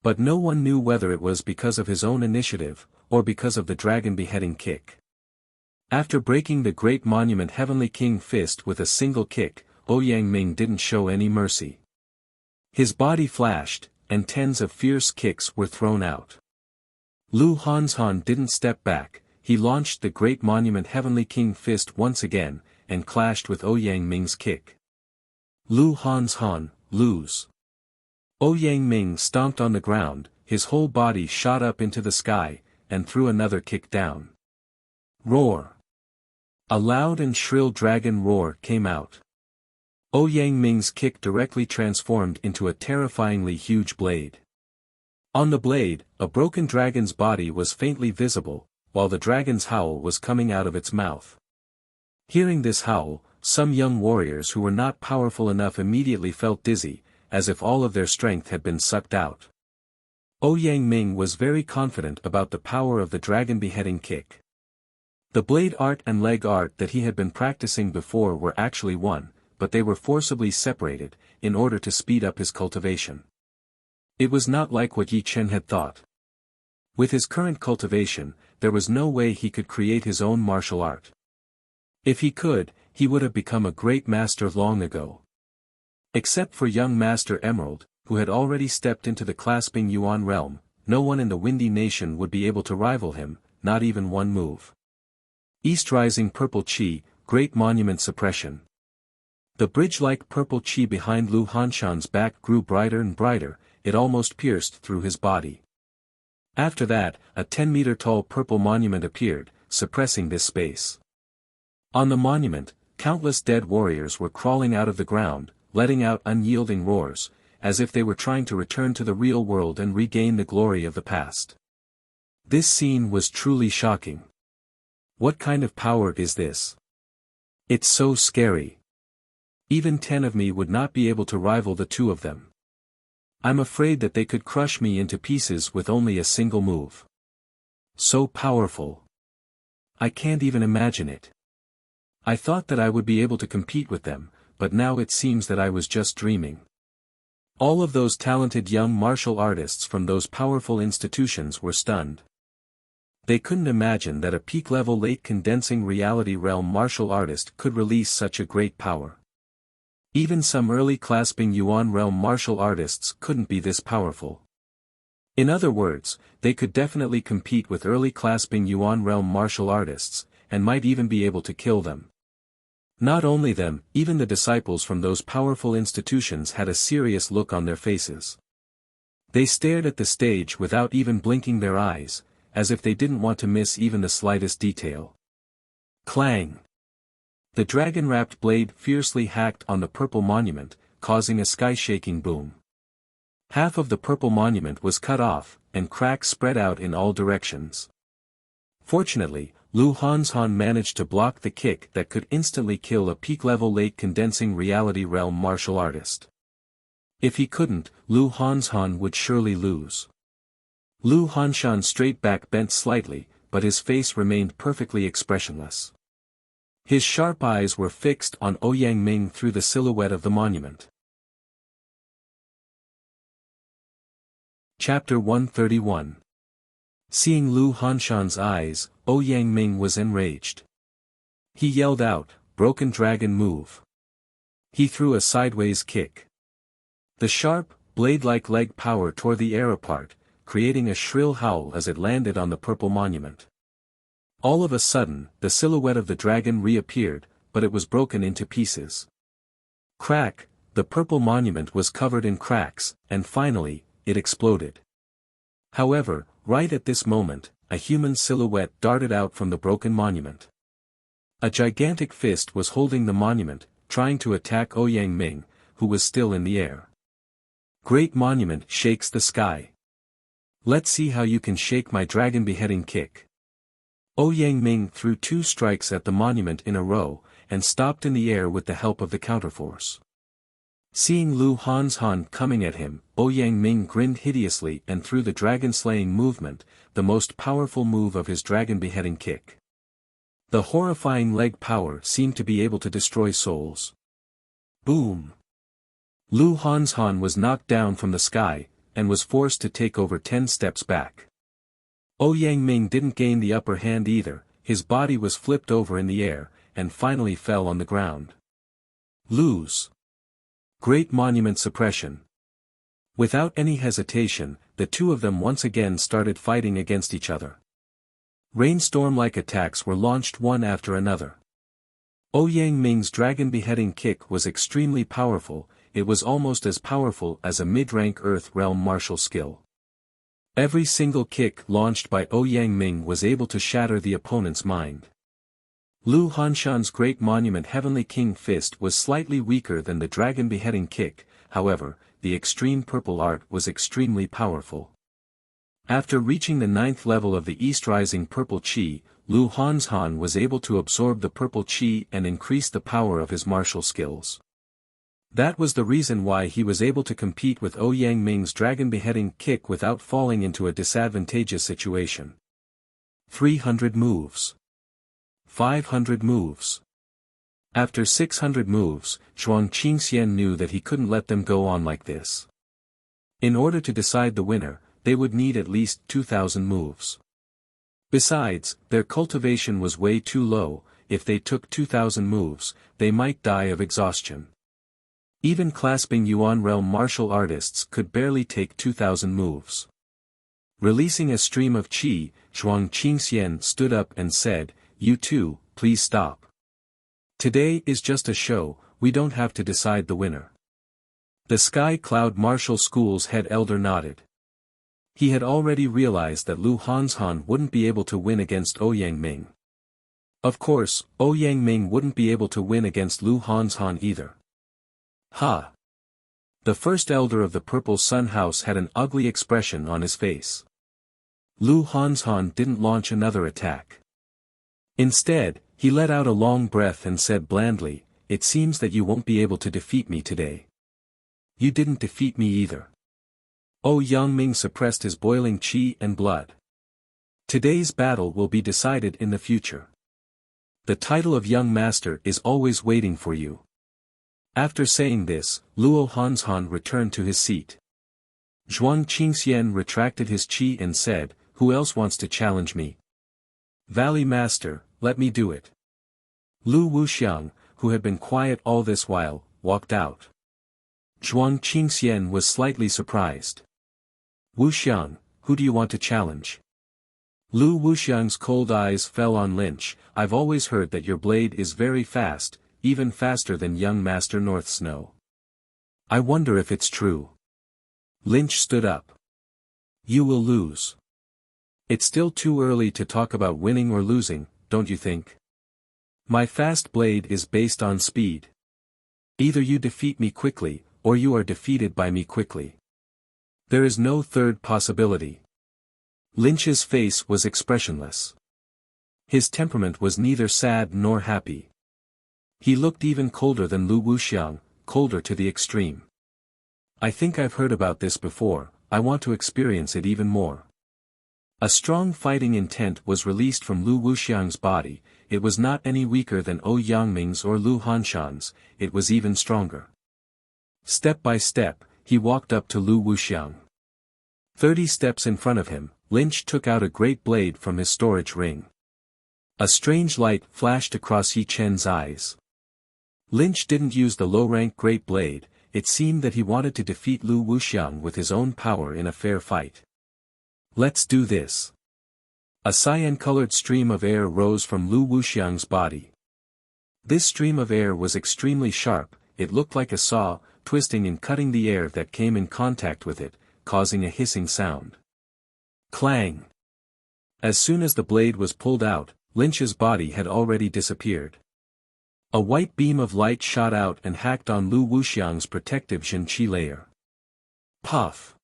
But no one knew whether it was because of his own initiative, or because of the dragon beheading kick. After breaking the great monument Heavenly King Fist with a single kick, Yang Ming didn't show any mercy. His body flashed, and tens of fierce kicks were thrown out. Lu Hanzhan didn't step back, he launched the great monument Heavenly King Fist once again, and clashed with Yang Ming's kick. Lu Hanzhan, lose. Yang Ming stomped on the ground, his whole body shot up into the sky, and threw another kick down. Roar! A loud and shrill dragon roar came out. Yang Ming's kick directly transformed into a terrifyingly huge blade. On the blade, a broken dragon's body was faintly visible, while the dragon's howl was coming out of its mouth. Hearing this howl, some young warriors who were not powerful enough immediately felt dizzy, as if all of their strength had been sucked out. Yang Ming was very confident about the power of the dragon beheading kick. The blade art and leg art that he had been practicing before were actually one, but they were forcibly separated, in order to speed up his cultivation. It was not like what Yi Chen had thought. With his current cultivation, there was no way he could create his own martial art. If he could, he would have become a great master long ago. Except for young Master Emerald, who had already stepped into the clasping Yuan realm, no one in the Windy Nation would be able to rival him, not even one move. East Rising Purple Qi, Great Monument Suppression. The bridge-like purple qi behind Lu Hanzhan's back grew brighter and brighter, it almost pierced through his body. After that, a 10-meter-tall purple monument appeared, suppressing this space. On the monument, countless dead warriors were crawling out of the ground, letting out unyielding roars, as if they were trying to return to the real world and regain the glory of the past. This scene was truly shocking. What kind of power is this? It's so scary. Even 10 of me would not be able to rival the 2 of them. I'm afraid that they could crush me into pieces with only a single move. So powerful. I can't even imagine it. I thought that I would be able to compete with them, but now it seems that I was just dreaming. All of those talented young martial artists from those powerful institutions were stunned. They couldn't imagine that a peak-level late condensing reality realm martial artist could release such a great power. Even some early clasping Yuan realm martial artists couldn't be this powerful. In other words, they could definitely compete with early clasping Yuan realm martial artists, and might even be able to kill them. Not only them, even the disciples from those powerful institutions had a serious look on their faces. They stared at the stage without even blinking their eyes, as if they didn't want to miss even the slightest detail. Clang! The dragon-wrapped blade fiercely hacked on the purple monument, causing a sky-shaking boom. Half of the purple monument was cut off, and cracks spread out in all directions. Fortunately, Lu Hanzhan managed to block the kick that could instantly kill a peak-level late condensing reality realm martial artist. If he couldn't, Lu Hanzhan would surely lose. Lu Hanshan's straight back bent slightly, but his face remained perfectly expressionless. His sharp eyes were fixed on Ouyang Ming through the silhouette of the monument. Chapter 131. Seeing Lu Hanshan's eyes, Ouyang Ming was enraged. He yelled out, "Broken dragon move." He threw a sideways kick. The sharp, blade-like leg power tore the air apart, creating a shrill howl as it landed on the purple monument. All of a sudden, the silhouette of the dragon reappeared, but it was broken into pieces. Crack! The purple monument was covered in cracks, and finally, it exploded. However, right at this moment, a human silhouette darted out from the broken monument. A gigantic fist was holding the monument, trying to attack Ouyang Ming, who was still in the air. Great monument shakes the sky. Let's see how you can shake my dragon beheading kick. Ouyang Ming threw 2 strikes at the monument in a row, and stopped in the air with the help of the counterforce. Seeing Lu Hanshan coming at him, Ouyang Ming grinned hideously and threw the dragon-slaying movement, the most powerful move of his dragon beheading kick. The horrifying leg power seemed to be able to destroy souls. Boom! Lu Hanshan was knocked down from the sky, and was forced to take over 10 steps back. Ouyang Ming didn't gain the upper hand either, his body was flipped over in the air, and finally fell on the ground. Lose. Great monument suppression. Without any hesitation, the 2 of them once again started fighting against each other. Rainstorm-like attacks were launched one after another. Ouyang Ming's dragon beheading kick was extremely powerful, it was almost as powerful as a mid-rank Earth realm martial skill. Every single kick launched by Ouyang Ming was able to shatter the opponent's mind. Lu Hanshan's great monument Heavenly King fist was slightly weaker than the dragon beheading kick, however, the extreme purple art was extremely powerful. After reaching the 9th level of the East Rising Purple Chi, Lu Hanshan was able to absorb the purple Chi and increase the power of his martial skills. That was the reason why he was able to compete with Ouyang Ming's dragon beheading kick without falling into a disadvantageous situation. 300 moves. 500 moves. After 600 moves, Zhuang Qingxian knew that he couldn't let them go on like this. In order to decide the winner, they would need at least 2,000 moves. Besides, their cultivation was way too low, if they took 2,000 moves, they might die of exhaustion. Even clasping Yuan realm martial artists could barely take 2,000 moves. Releasing a stream of qi, Zhuang Qingxian stood up and said, "You two, please stop. Today is just a show, we don't have to decide the winner." The Sky Cloud Martial School's head elder nodded. He had already realized that Lu Hanshan wouldn't be able to win against Ouyang Ming. Of course, Ouyang Ming wouldn't be able to win against Lu Hanshan either. Ha! The first elder of the Purple Sun House had an ugly expression on his face. Lu Hanshan didn't launch another attack. Instead, he let out a long breath and said blandly, "It seems that you won't be able to defeat me today." "You didn't defeat me either." Ouyang Ming suppressed his boiling qi and blood. "Today's battle will be decided in the future. The title of young master is always waiting for you." After saying this, Luo Hanshan returned to his seat. Zhuang Qingxian retracted his qi and said, "Who else wants to challenge me?" "Valley Master, let me do it." Lu Wuxiang, who had been quiet all this while, walked out. Zhuang Qingxian was slightly surprised. "Wuxiang, who do you want to challenge?" Lu Wuxiang's cold eyes fell on Lynch. "I've always heard that your blade is very fast, even faster than young Master North Snow. I wonder if it's true." Lynch stood up. "You will lose. It's still too early to talk about winning or losing, don't you think? My fast blade is based on speed. Either you defeat me quickly, or you are defeated by me quickly. There is no third possibility." Lynch's face was expressionless. His temperament was neither sad nor happy. He looked even colder than Lu Wuxiang, colder to the extreme. "I think I've heard about this before, I want to experience it even more." A strong fighting intent was released from Lu Wuxiang's body. It was not any weaker than Ouyang Ming's or Lu Hanshan's, it was even stronger. Step by step, he walked up to Lu Wuxiang. 30 steps in front of him, Lynch took out a great blade from his storage ring. A strange light flashed across Yi Chen's eyes. Lynch didn't use the low-rank great blade, it seemed that he wanted to defeat Lu Wuxiang with his own power in a fair fight. "Let's do this." A cyan-colored stream of air rose from Lu Wuxiang's body. This stream of air was extremely sharp, it looked like a saw, twisting and cutting the air that came in contact with it, causing a hissing sound. Clang! As soon as the blade was pulled out, Lynch's body had already disappeared. A white beam of light shot out and hacked on Lu Wuxiang's protective Jin Qi layer. Puff!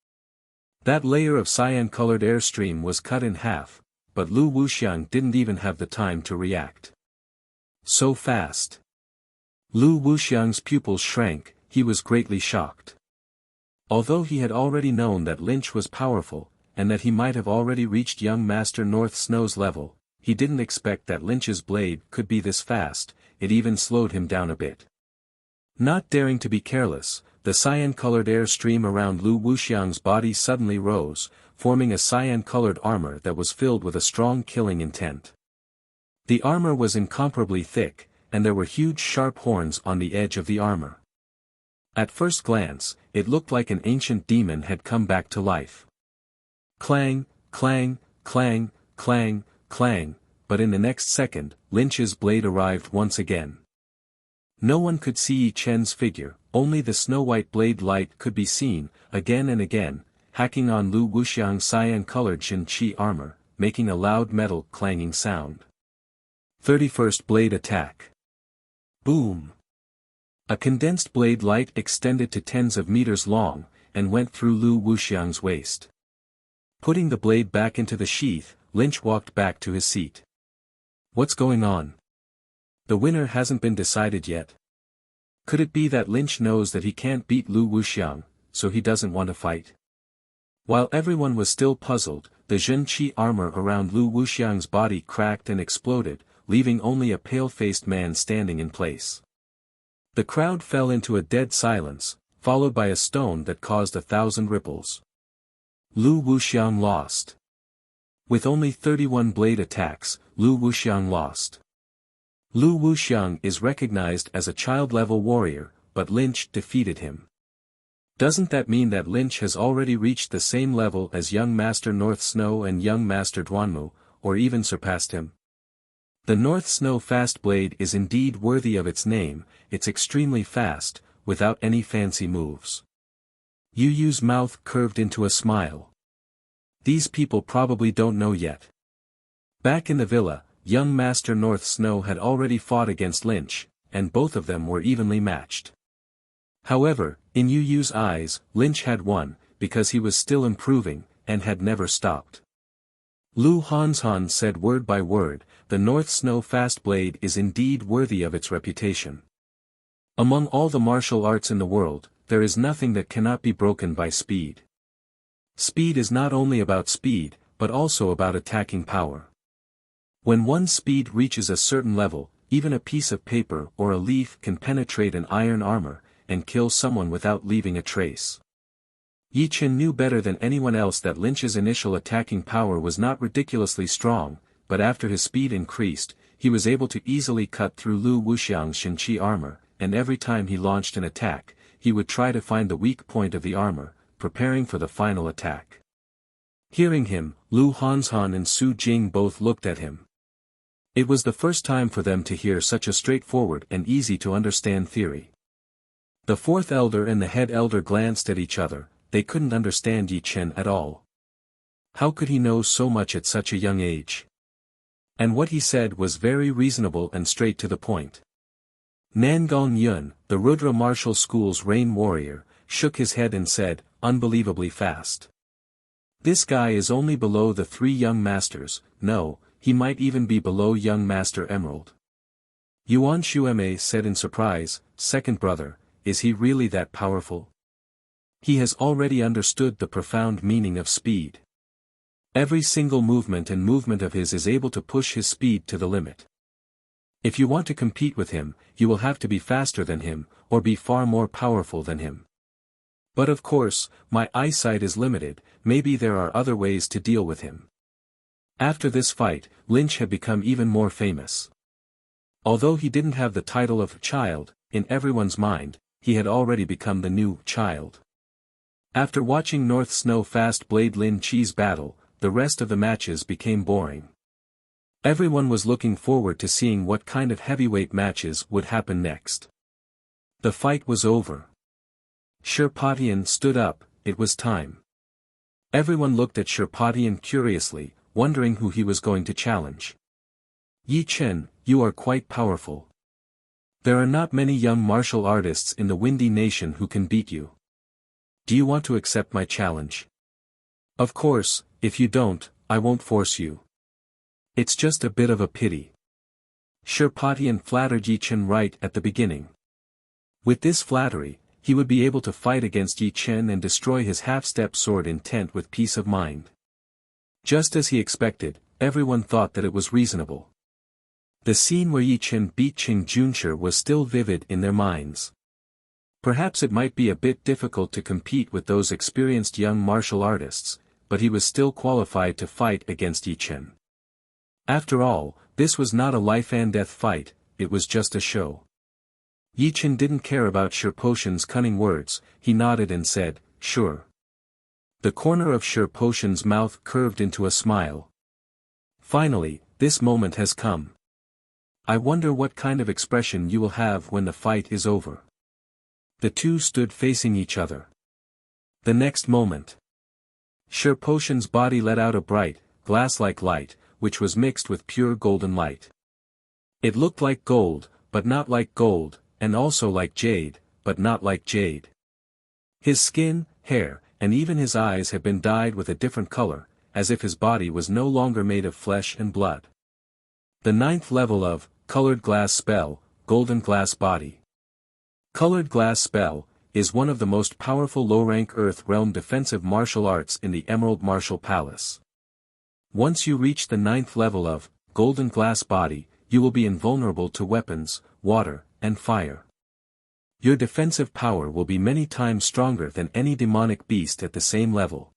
That layer of cyan-colored airstream was cut in half, but Lu Wuxiang didn't even have the time to react. So fast! Lu Wuxiang's pupils shrank, he was greatly shocked. Although he had already known that Lynch was powerful, and that he might have already reached young Master North Snow's level, he didn't expect that Lynch's blade could be this fast, it even slowed him down a bit. Not daring to be careless, the cyan-colored air stream around Lu Wuxiang's body suddenly rose, forming a cyan-colored armor that was filled with a strong killing intent. The armor was incomparably thick, and there were huge sharp horns on the edge of the armor. At first glance, it looked like an ancient demon had come back to life. Clang, clang, clang, clang, clang, but in the next second, Lynch's blade arrived once again. No one could see Yi Chen's figure, only the snow-white blade light could be seen, again and again, hacking on Lu Wuxiang's cyan-colored Jin Qi armor, making a loud metal clanging sound. 31st Blade Attack. Boom! A condensed blade light extended to tens of meters long, and went through Lu Wuxiang's waist. Putting the blade back into the sheath, Lynch walked back to his seat. What's going on? The winner hasn't been decided yet. Could it be that Lynch knows that he can't beat Lu Wuxiang, so he doesn't want to fight? While everyone was still puzzled, the Jin Qi armor around Lu Wuxiang's body cracked and exploded, leaving only a pale-faced man standing in place. The crowd fell into a dead silence, followed by a stone that caused 1,000 ripples. Lu Wuxiang lost. With only 31 blade attacks, Lu Wuxiang lost. Lu Wuxiang is recognized as a child-level warrior, but Lynch defeated him. Doesn't that mean that Lynch has already reached the same level as young Master North Snow and young Master Duanmu, or even surpassed him? The North Snow Fast Blade is indeed worthy of its name, it's extremely fast, without any fancy moves. Yu Yu's mouth curved into a smile. These people probably don't know yet. Back in the villa, young Master North Snow had already fought against Lynch, and both of them were evenly matched. However, in Yu Yu's eyes, Lynch had won, because he was still improving, and had never stopped. Lu Hanzhan said word by word, the North Snow Fast Blade is indeed worthy of its reputation. Among all the martial arts in the world, there is nothing that cannot be broken by speed. Speed is not only about speed, but also about attacking power. When one's speed reaches a certain level, even a piece of paper or a leaf can penetrate an iron armor, and kill someone without leaving a trace. Yi Chen knew better than anyone else that Lynch's initial attacking power was not ridiculously strong, but after his speed increased, he was able to easily cut through Lu Wuxiang's Shenqi armor, and every time he launched an attack, he would try to find the weak point of the armor, preparing for the final attack. Hearing him, Lu Hanzhan and Su Jing both looked at him. It was the first time for them to hear such a straightforward and easy-to-understand theory. The fourth elder and the head elder glanced at each other. They couldn't understand Yi Chen at all. How could he know so much at such a young age? And what he said was very reasonable and straight to the point. Nangon Yun, the Rudra Martial School's Rain Warrior, shook his head and said, unbelievably fast. This guy is only below the three young masters, no, he might even be below young Master Emerald. Yuan Shueme said in surprise, second brother, is he really that powerful? He has already understood the profound meaning of speed. Every single movement of his is able to push his speed to the limit. If you want to compete with him, you will have to be faster than him, or be far more powerful than him. But of course, my eyesight is limited, maybe there are other ways to deal with him. After this fight, Lynch had become even more famous. Although he didn't have the title of child, in everyone's mind, he had already become the new child. After watching North Snow Fast Blade Lin Chi's battle, the rest of the matches became boring. Everyone was looking forward to seeing what kind of heavyweight matches would happen next. The fight was over. Sherpatian stood up, it was time. Everyone looked at Sherpatian curiously, wondering who he was going to challenge. Yi Chen, you are quite powerful. There are not many young martial artists in the Windy Nation who can beat you. Do you want to accept my challenge? Of course, if you don't, I won't force you. It's just a bit of a pity. Sherpatian flattered Yi Chen right at the beginning. With this flattery, he would be able to fight against Yi Chen and destroy his half-step sword intent with peace of mind. Just as he expected, everyone thought that it was reasonable. The scene where Yi Chen beat Qing Junshi was still vivid in their minds. Perhaps it might be a bit difficult to compete with those experienced young martial artists, but he was still qualified to fight against Yi Chen. After all, this was not a life-and-death fight, it was just a show. Yi Chen didn't care about Sherpatian's cunning words, he nodded and said, sure. The corner of Sherpatian's mouth curved into a smile. Finally, this moment has come. I wonder what kind of expression you will have when the fight is over. The two stood facing each other. The next moment, Sherpatian's body let out a bright, glass-like light, which was mixed with pure golden light. It looked like gold, but not like gold, and also like jade, but not like jade. His skin, hair, and even his eyes had been dyed with a different color, as if his body was no longer made of flesh and blood. The 9th level of Colored Glass Spell, Golden Glass Body. Colored Glass Spell is one of the most powerful low-rank Earth Realm defensive martial arts in the Emerald Martial Palace. Once you reach the 9th level of Golden Glass Body, you will be invulnerable to weapons, water, and fire. Your defensive power will be many times stronger than any demonic beast at the same level.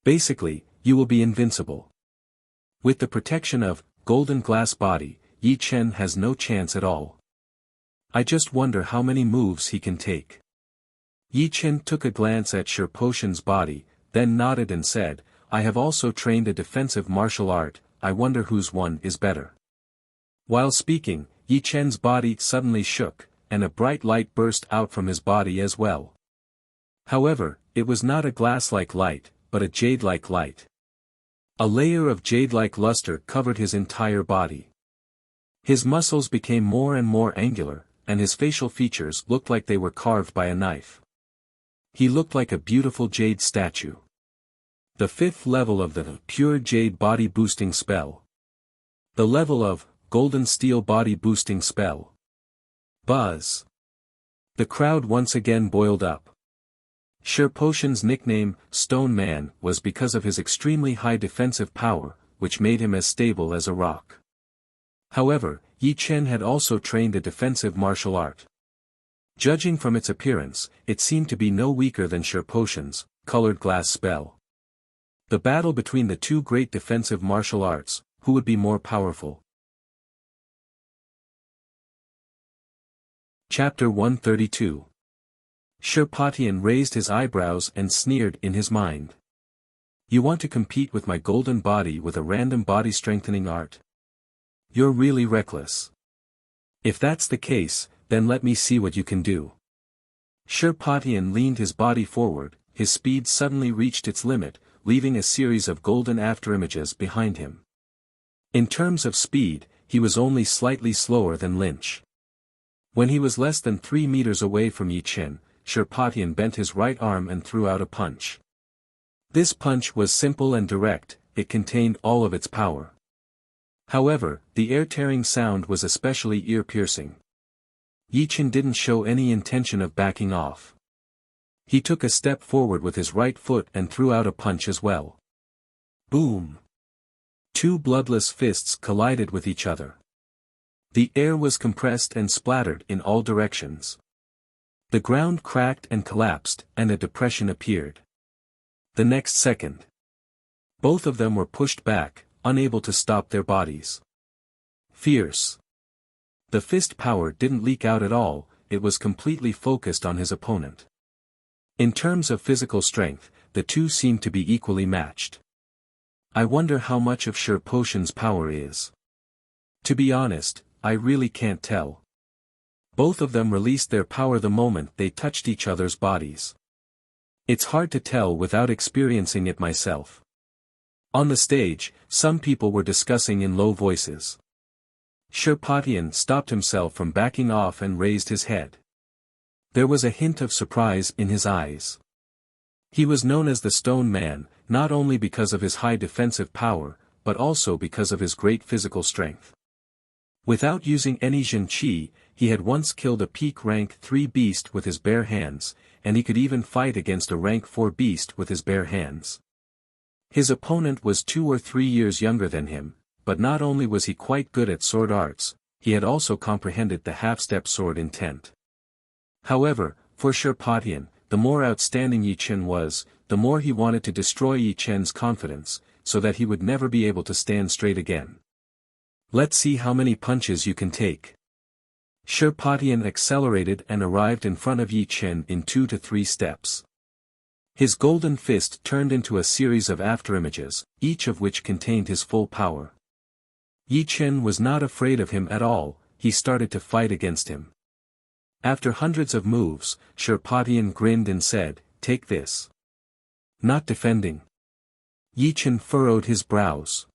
Basically, you will be invincible. With the protection of Golden Glass Body, Yi Chen has no chance at all. I just wonder how many moves he can take. Yi Chen took a glance at Sherpatian's body, then nodded and said, I have also trained a defensive martial art, I wonder whose one is better. While speaking, Yi Chen's body suddenly shook, and a bright light burst out from his body as well. However, it was not a glass-like light, but a jade-like light. A layer of jade-like luster covered his entire body. His muscles became more and more angular, and his facial features looked like they were carved by a knife. He looked like a beautiful jade statue. The fifth level of the Pure Jade Body Boosting Spell. The level of Golden Steel Body Boosting Spell. Buzz. The crowd once again boiled up. Shirpotion's nickname, Stone Man, was because of his extremely high defensive power, which made him as stable as a rock. However, Yi Chen had also trained a defensive martial art. Judging from its appearance, it seemed to be no weaker than Shirpotion's colored glass spell. The battle between the two great defensive martial arts, who would be more powerful? Chapter 132. Shirpotion raised his eyebrows and sneered in his mind. You want to compete with my golden body with a random body strengthening art? You're really reckless. If that's the case, then let me see what you can do. Shirpotion leaned his body forward, his speed suddenly reached its limit, leaving a series of golden afterimages behind him. In terms of speed, he was only slightly slower than Lynch. When he was less than 3 meters away from Yi Chen, Shirpotion bent his right arm and threw out a punch. This punch was simple and direct, it contained all of its power. However, the air-tearing sound was especially ear-piercing. Yi Chen didn't show any intention of backing off. He took a step forward with his right foot and threw out a punch as well. Boom! Two bloodless fists collided with each other. The air was compressed and splattered in all directions. The ground cracked and collapsed, and a depression appeared. The next second, both of them were pushed back, unable to stop their bodies. Fierce. The fist power didn't leak out at all, it was completely focused on his opponent. In terms of physical strength, the two seemed to be equally matched. I wonder how much of Shirpotion's power is. To be honest, I really can't tell. Both of them released their power the moment they touched each other's bodies. It's hard to tell without experiencing it myself. On the stage, some people were discussing in low voices. Shirpotion stopped himself from backing off and raised his head. There was a hint of surprise in his eyes. He was known as the Stone Man, not only because of his high defensive power, but also because of his great physical strength. Without using any Jin Qi, he had once killed a peak rank 3 beast with his bare hands, and he could even fight against a rank 4 beast with his bare hands. His opponent was 2 or 3 years younger than him, but not only was he quite good at sword arts, he had also comprehended the half-step sword intent. However, for Shirpotion, the more outstanding Yi Chen was, the more he wanted to destroy Yi Chen's confidence, so that he would never be able to stand straight again. Let's see how many punches you can take. Shirpotion accelerated and arrived in front of Yi Chen in 2 to 3 steps. His golden fist turned into a series of afterimages, each of which contained his full power. Yi Chen was not afraid of him at all, he started to fight against him. After hundreds of moves, Shirpotion grinned and said, "Take this." Not defending. Yi Chen furrowed his brows.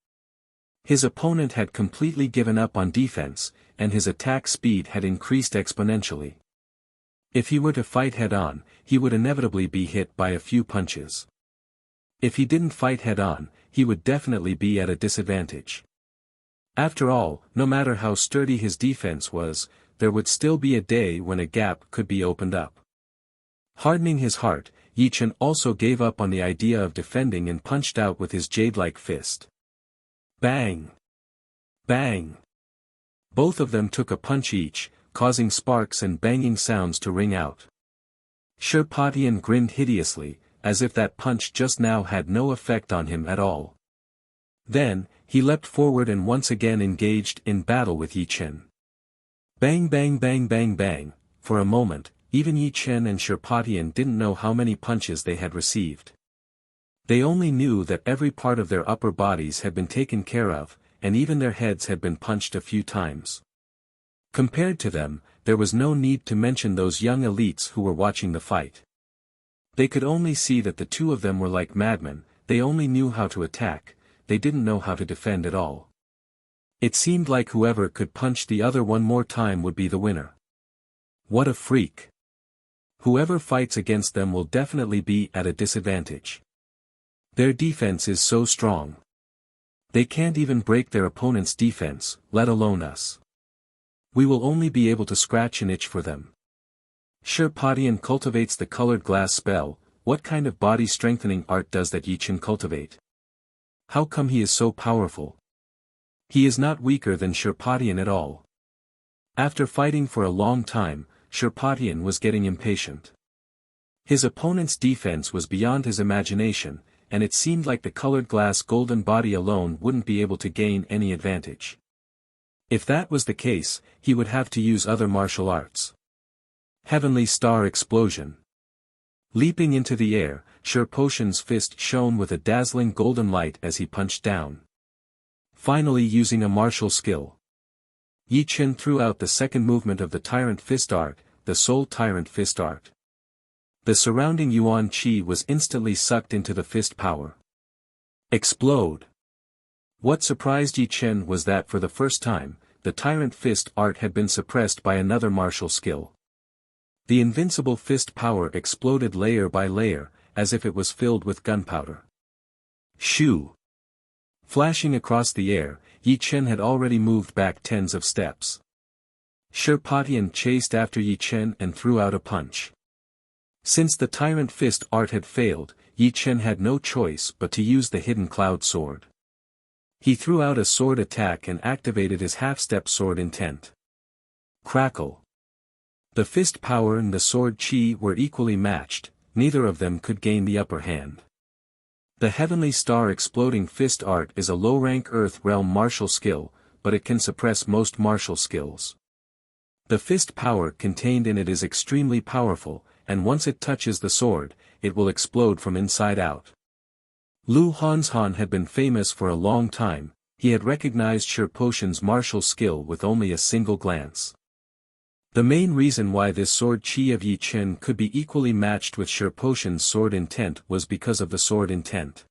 His opponent had completely given up on defense, and his attack speed had increased exponentially. If he were to fight head-on, he would inevitably be hit by a few punches. If he didn't fight head-on, he would definitely be at a disadvantage. After all, no matter how sturdy his defense was, there would still be a day when a gap could be opened up. Hardening his heart, Yi Chen also gave up on the idea of defending and punched out with his jade-like fist. Bang! Bang! Both of them took a punch each, causing sparks and banging sounds to ring out. Shirpotion grinned hideously, as if that punch just now had no effect on him at all. Then, he leapt forward and once again engaged in battle with Yi Chen. Bang bang bang bang bang, for a moment, even Yi Chen and Shirpotion didn't know how many punches they had received. They only knew that every part of their upper bodies had been taken care of, and even their heads had been punched a few times. Compared to them, there was no need to mention those young elites who were watching the fight. They could only see that the two of them were like madmen, they only knew how to attack, they didn't know how to defend at all. It seemed like whoever could punch the other one more time would be the winner. What a freak. Whoever fights against them will definitely be at a disadvantage. Their defense is so strong. They can't even break their opponent's defense, let alone us. We will only be able to scratch an itch for them. Sherpatian cultivates the colored glass spell. What kind of body strengthening art does that Yi Chen cultivate? How come he is so powerful? He is not weaker than Sherpatian at all. After fighting for a long time, Sherpatian was getting impatient. His opponent's defense was beyond his imagination, and it seemed like the colored glass golden body alone wouldn't be able to gain any advantage. If that was the case, he would have to use other martial arts. Heavenly Star Explosion. Leaping into the air, Sherpatian's fist shone with a dazzling golden light as he punched down. Finally using a martial skill. Yi Chen threw out the second movement of the Tyrant Fist Art, the Soul Tyrant Fist Art. The surrounding Yuan Qi was instantly sucked into the fist power. Explode! What surprised Yi Chen was that for the first time, the Tyrant Fist Art had been suppressed by another martial skill. The invincible fist power exploded layer by layer, as if it was filled with gunpowder. Shoo! Flashing across the air, Yi Chen had already moved back tens of steps. Sherpatian chased after Yi Chen and threw out a punch. Since the Tyrant Fist Art had failed, Yi Chen had no choice but to use the Hidden Cloud Sword. He threw out a sword attack and activated his half-step sword intent. Crackle! The fist power and the sword chi were equally matched, neither of them could gain the upper hand. The Heavenly Star Exploding Fist Art is a low-rank Earth Realm martial skill, but it can suppress most martial skills. The fist power contained in it is extremely powerful, and once it touches the sword, it will explode from inside out. Lu Hanshan had been famous for a long time, he had recognized Sherpatian's martial skill with only a single glance. The main reason why this sword chi of Yi Chen could be equally matched with Sherpatian's sword intent was because of the sword intent.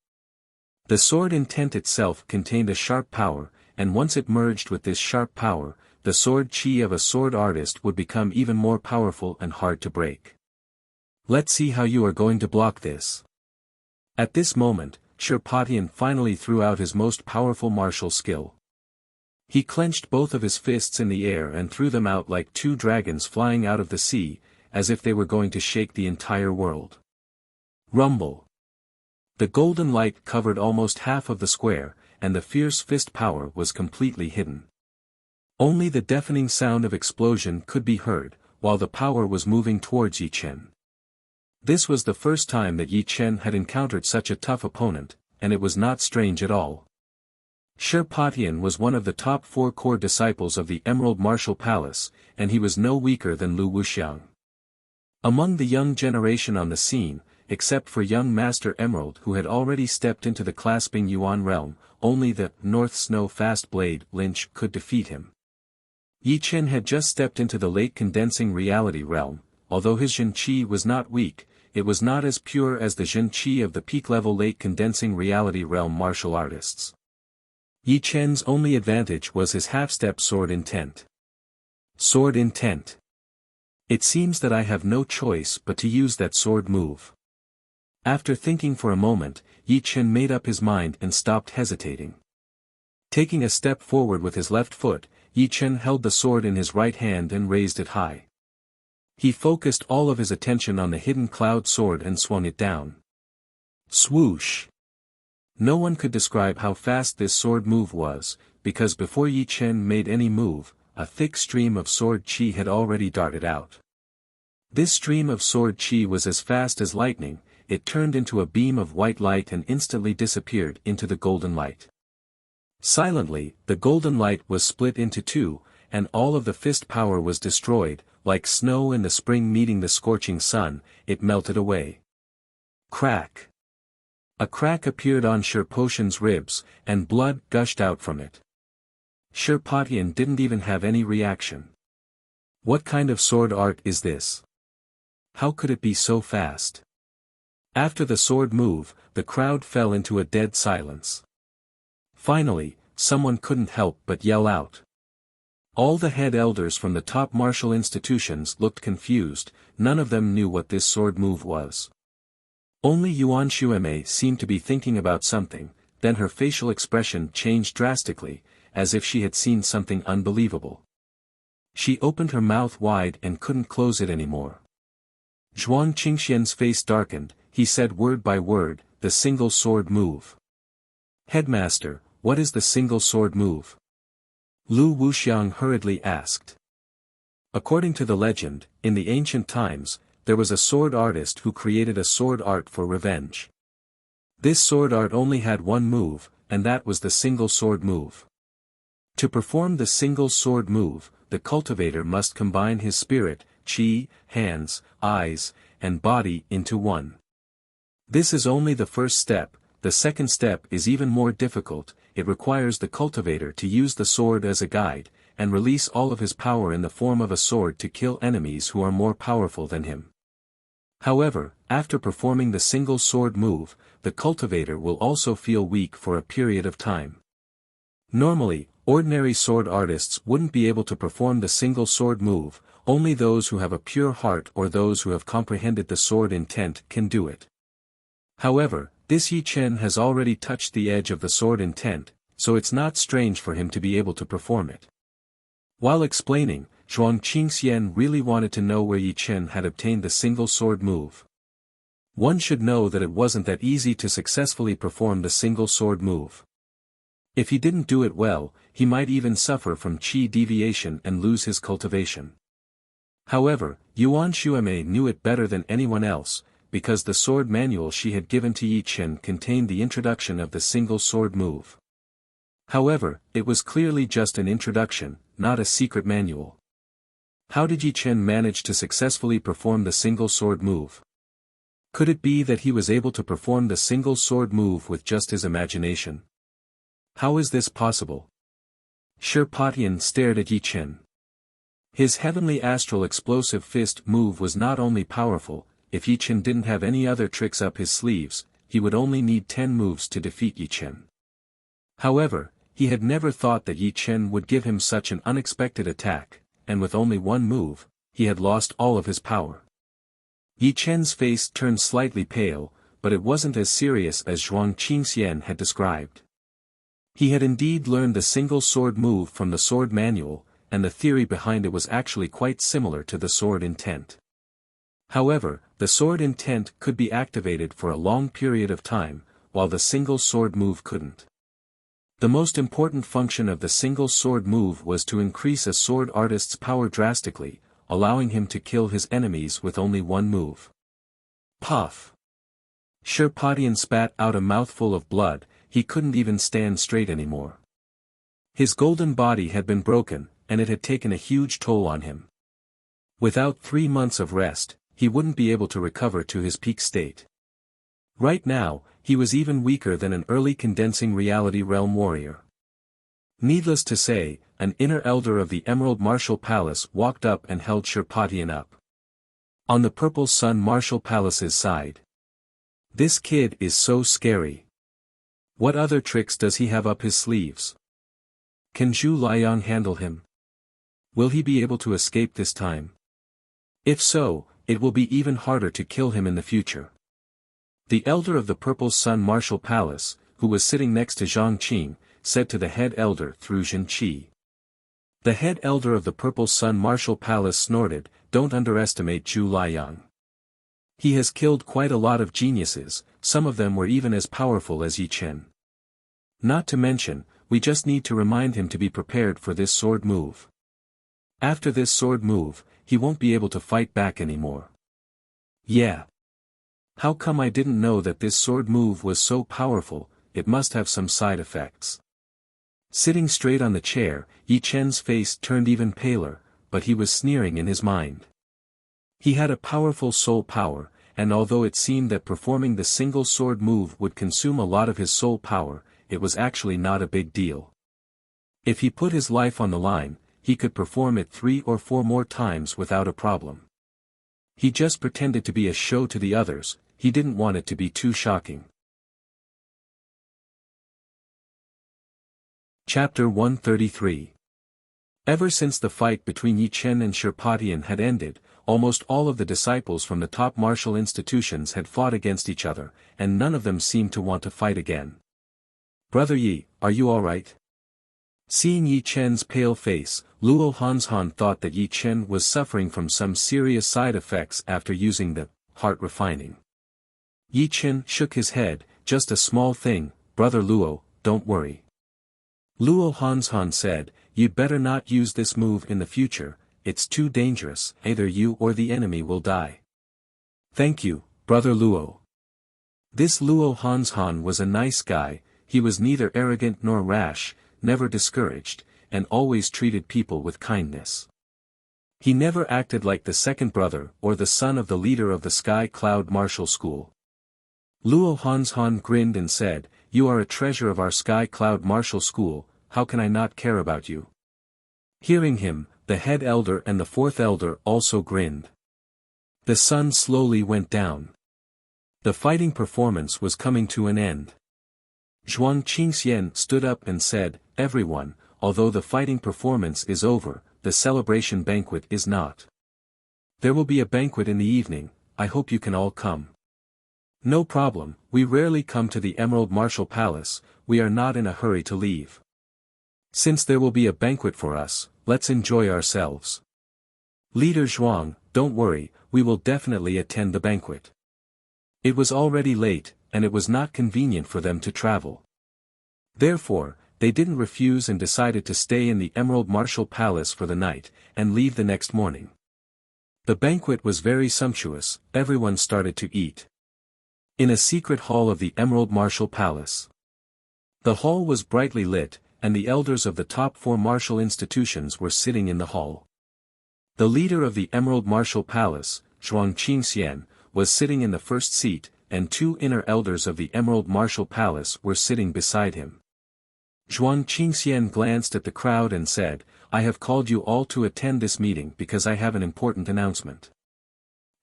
The sword intent itself contained a sharp power, and once it merged with this sharp power, the sword chi of a sword artist would become even more powerful and hard to break. Let's see how you are going to block this. At this moment, Sherpatian finally threw out his most powerful martial skill. He clenched both of his fists in the air and threw them out like two dragons flying out of the sea, as if they were going to shake the entire world. Rumble! The golden light covered almost half of the square, and the fierce fist power was completely hidden. Only the deafening sound of explosion could be heard, while the power was moving towards Yi Chen. This was the first time that Yi Chen had encountered such a tough opponent, and it was not strange at all. Sherpatian was one of the top 4 core disciples of the Emerald Martial Palace, and he was no weaker than Lu Wuxiang. Among the young generation on the scene, except for young Master Emerald who had already stepped into the clasping Yuan realm, only the North Snow Fast Blade Lynch could defeat him. Yi Chen had just stepped into the late condensing reality realm, although his Jin Qi was not weak, it was not as pure as the Jin Qi of the peak-level late condensing reality realm martial artists. Yi Chen's only advantage was his half-step sword intent. Sword intent. It seems that I have no choice but to use that sword move. After thinking for a moment, Yi Chen made up his mind and stopped hesitating. Taking a step forward with his left foot, Yi Chen held the sword in his right hand and raised it high. He focused all of his attention on the hidden cloud sword and swung it down. Swoosh! No one could describe how fast this sword move was, because before Yi Chen made any move, a thick stream of sword chi had already darted out. This stream of sword chi was as fast as lightning, it turned into a beam of white light and instantly disappeared into the golden light. Silently, the golden light was split into two, and all of the fist power was destroyed, like snow in the spring meeting the scorching sun, it melted away. Crack! A crack appeared on Sherpatian's ribs, and blood gushed out from it. Sherpatian didn't even have any reaction. What kind of sword art is this? How could it be so fast? After the sword move, the crowd fell into a dead silence. Finally, someone couldn't help but yell out. All the head elders from the top martial institutions looked confused, none of them knew what this sword move was. Only Yuan Shuemei seemed to be thinking about something, then her facial expression changed drastically, as if she had seen something unbelievable. She opened her mouth wide and couldn't close it anymore. Zhuang Qingxian's face darkened, he said word by word, the single sword move. Headmaster, what is the single sword move? Lu Wuxiang hurriedly asked. According to the legend, in the ancient times, there was a sword artist who created a sword art for revenge. This sword art only had one move, and that was the single sword move. To perform the single sword move, the cultivator must combine his spirit, qi, hands, eyes, and body into one. This is only the first step. The second step is even more difficult. It requires the cultivator to use the sword as a guide, and release all of his power in the form of a sword to kill enemies who are more powerful than him. However, after performing the single sword move, the cultivator will also feel weak for a period of time. Normally, ordinary sword artists wouldn't be able to perform the single sword move, only those who have a pure heart or those who have comprehended the sword intent can do it. However, this Yi Chen has already touched the edge of the sword intent, so it's not strange for him to be able to perform it. While explaining, Zhuang Qingxian really wanted to know where Yi Chen had obtained the single sword move. One should know that it wasn't that easy to successfully perform the single sword move. If he didn't do it well, he might even suffer from qi deviation and lose his cultivation. However, Yuan Shuemei knew it better than anyone else, because the sword manual she had given to Yi Chen contained the introduction of the single sword move. However, it was clearly just an introduction, not a secret manual. How did Yi Chen manage to successfully perform the single sword move? Could it be that he was able to perform the single sword move with just his imagination? How is this possible? Shirpatian stared at Yi Chen. His heavenly astral explosive fist move was not only powerful. If Yi Chen didn't have any other tricks up his sleeves, he would only need 10 moves to defeat Yi Chen. However, he had never thought that Yi Chen would give him such an unexpected attack, and with only one move, he had lost all of his power. Yi Chen's face turned slightly pale, but it wasn't as serious as Zhuang Qingxian had described. He had indeed learned the single sword move from the sword manual, and the theory behind it was actually quite similar to the sword intent. However, the sword intent could be activated for a long period of time, while the single sword move couldn't. The most important function of the single sword move was to increase a sword artist's power drastically, allowing him to kill his enemies with only one move. Puff! Shirpatian spat out a mouthful of blood, he couldn't even stand straight anymore. His golden body had been broken, and it had taken a huge toll on him. Without 3 months of rest, he wouldn't be able to recover to his peak state. Right now, he was even weaker than an early condensing reality realm warrior. Needless to say, an inner elder of the Emerald Martial Palace walked up and held Shirpatian up. On the Purple Sun Martial Palace's side. This kid is so scary. What other tricks does he have up his sleeves? Can Zhu Liang handle him? Will he be able to escape this time? If so, it will be even harder to kill him in the future. The elder of the Purple Sun Martial Palace, who was sitting next to Zhang Qing, said to the head elder through Zhen Qi. The head elder of the Purple Sun Martial Palace snorted, "Don't underestimate Zhu Liang. He has killed quite a lot of geniuses, some of them were even as powerful as Yi Chen. Not to mention, we just need to remind him to be prepared for this sword move. After this sword move, he won't be able to fight back anymore." Yeah. How come I didn't know that this sword move was so powerful? It must have some side effects. Sitting straight on the chair, Yi Chen's face turned even paler, but he was sneering in his mind. He had a powerful soul power, and although it seemed that performing the single sword move would consume a lot of his soul power, it was actually not a big deal. If he put his life on the line, he could perform it 3 or 4 more times without a problem. He just pretended to be a show to the others. he didn't want it to be too shocking. Chapter 133. Ever since the fight between Yi Chen and Shirpatian had ended, almost all of the disciples from the top martial institutions had fought against each other, and none of them seemed to want to fight again. "Brother Yi, are you alright?" Seeing Yi Chen's pale face, Luo Hanshan thought that Yi Chen was suffering from some serious side effects after using the heart refining. Yi Chen shook his head, "Just a small thing, Brother Luo, don't worry." Luo Hanshan said, "You'd better not use this move in the future, it's too dangerous, either you or the enemy will die." "Thank you, Brother Luo." This Luo Hanshan was a nice guy, he was neither arrogant nor rash, never discouraged, and always treated people with kindness. He never acted like the second brother or the son of the leader of the Sky Cloud Martial School. Luo Hanshan grinned and said, "You are a treasure of our Sky Cloud Martial School, how can I not care about you?" Hearing him, the head elder and the fourth elder also grinned. The sun slowly went down. The fighting performance was coming to an end. Zhuang Qingxian stood up and said, "Everyone, although the fighting performance is over, the celebration banquet is not. There will be a banquet in the evening, I hope you can all come." "No problem, we rarely come to the Emerald Martial Palace, we are not in a hurry to leave. Since there will be a banquet for us, let's enjoy ourselves." "Leader Zhuang, don't worry, we will definitely attend the banquet." It was already late, and it was not convenient for them to travel. Therefore, they didn't refuse and decided to stay in the Emerald Martial Palace for the night, and leave the next morning. The banquet was very sumptuous, everyone started to eat. In a secret hall of the Emerald Martial Palace. The hall was brightly lit, and the elders of the top 4 martial institutions were sitting in the hall. The leader of the Emerald Martial Palace, Zhuang Qingxian, was sitting in the first seat, and 2 inner elders of the Emerald Martial Palace were sitting beside him. Zhuang Qingxian glanced at the crowd and said, "I have called you all to attend this meeting because I have an important announcement."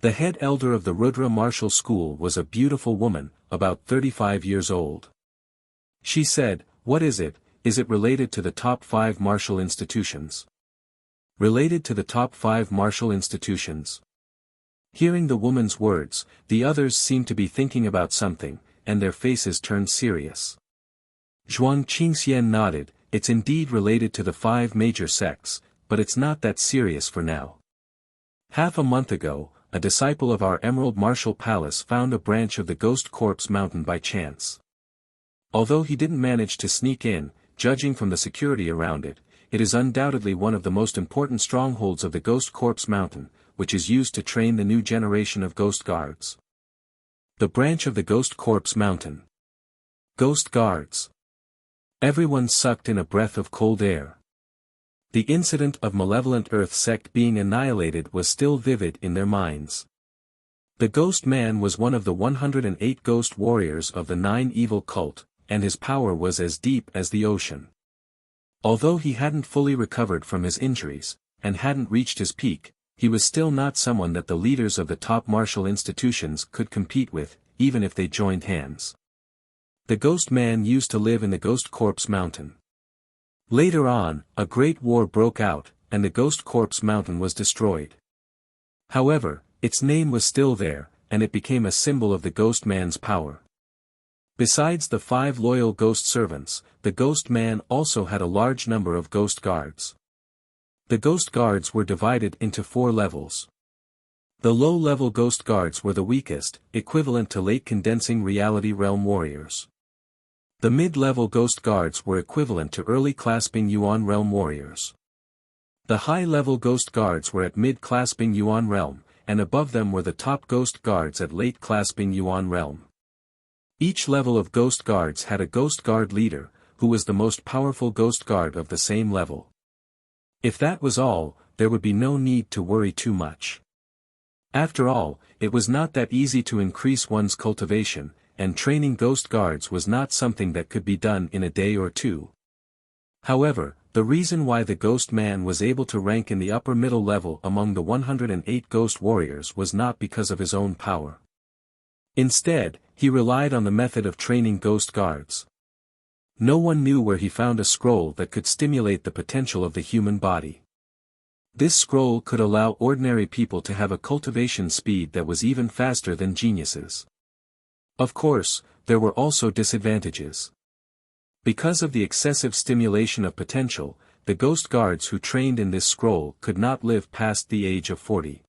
The head elder of the Rudra Martial School was a beautiful woman, about 35 years old. She said, "What is it? Is it related to the top 5 martial institutions?" "Related to the top 5 martial institutions?" Hearing the woman's words, the others seemed to be thinking about something, and their faces turned serious. Zhuang Qingxian nodded, "It's indeed related to the 5 major sects, but it's not that serious for now. Half a month ago, a disciple of our Emerald Martial Palace found a branch of the Ghost Corpse Mountain by chance. Although he didn't manage to sneak in, judging from the security around it, it is undoubtedly one of the most important strongholds of the Ghost Corpse Mountain, which is used to train the new generation of Ghost Guards." The branch of the Ghost Corpse Mountain. Ghost Guards. Everyone sucked in a breath of cold air. The incident of Malevolent Earth sect being annihilated was still vivid in their minds. The Ghost Man was one of the 108 ghost warriors of the 9 evil cult, and his power was as deep as the ocean. Although he hadn't fully recovered from his injuries, and hadn't reached his peak, he was still not someone that the leaders of the top martial institutions could compete with, even if they joined hands. The Ghost Man used to live in the Ghost Corpse Mountain. Later on, a great war broke out, and the Ghost Corpse Mountain was destroyed. However, its name was still there, and it became a symbol of the Ghost Man's power. Besides the 5 loyal ghost servants, the Ghost Man also had a large number of Ghost Guards. The Ghost Guards were divided into 4 levels. The low-level Ghost Guards were the weakest, equivalent to late condensing reality realm warriors. The mid-level Ghost Guards were equivalent to early clasping Yuan realm warriors. The high-level Ghost Guards were at mid-clasping Yuan realm, and above them were the top Ghost Guards at late clasping Yuan realm. Each level of Ghost Guards had a Ghost Guard leader, who was the most powerful Ghost Guard of the same level. If that was all, there would be no need to worry too much. After all, it was not that easy to increase one's cultivation, and training Ghost Guards was not something that could be done in a day or 2. However, the reason why the Ghost Man was able to rank in the upper middle level among the 108 Ghost Warriors was not because of his own power. Instead, he relied on the method of training ghost guards. No one knew where he found a scroll that could stimulate the potential of the human body. This scroll could allow ordinary people to have a cultivation speed that was even faster than geniuses. Of course, there were also disadvantages. Because of the excessive stimulation of potential, the ghost guards who trained in this scroll could not live past the age of 40.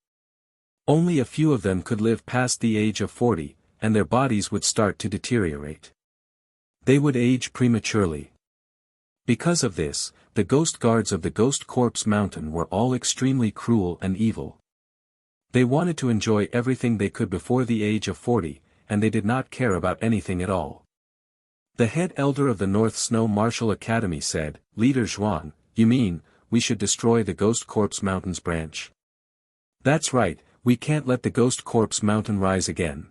Only a few of them could live past the age of 40, and their bodies would start to deteriorate. They would age prematurely. Because of this, the ghost guards of the Ghost Corpse Mountain were all extremely cruel and evil. They wanted to enjoy everything they could before the age of 40, and they did not care about anything at all. The head elder of the North Snow Martial Academy said, "Leader Zhuang, you mean, we should destroy the Ghost Corpse Mountain's branch?" "That's right, we can't let the Ghost Corpse Mountain rise again.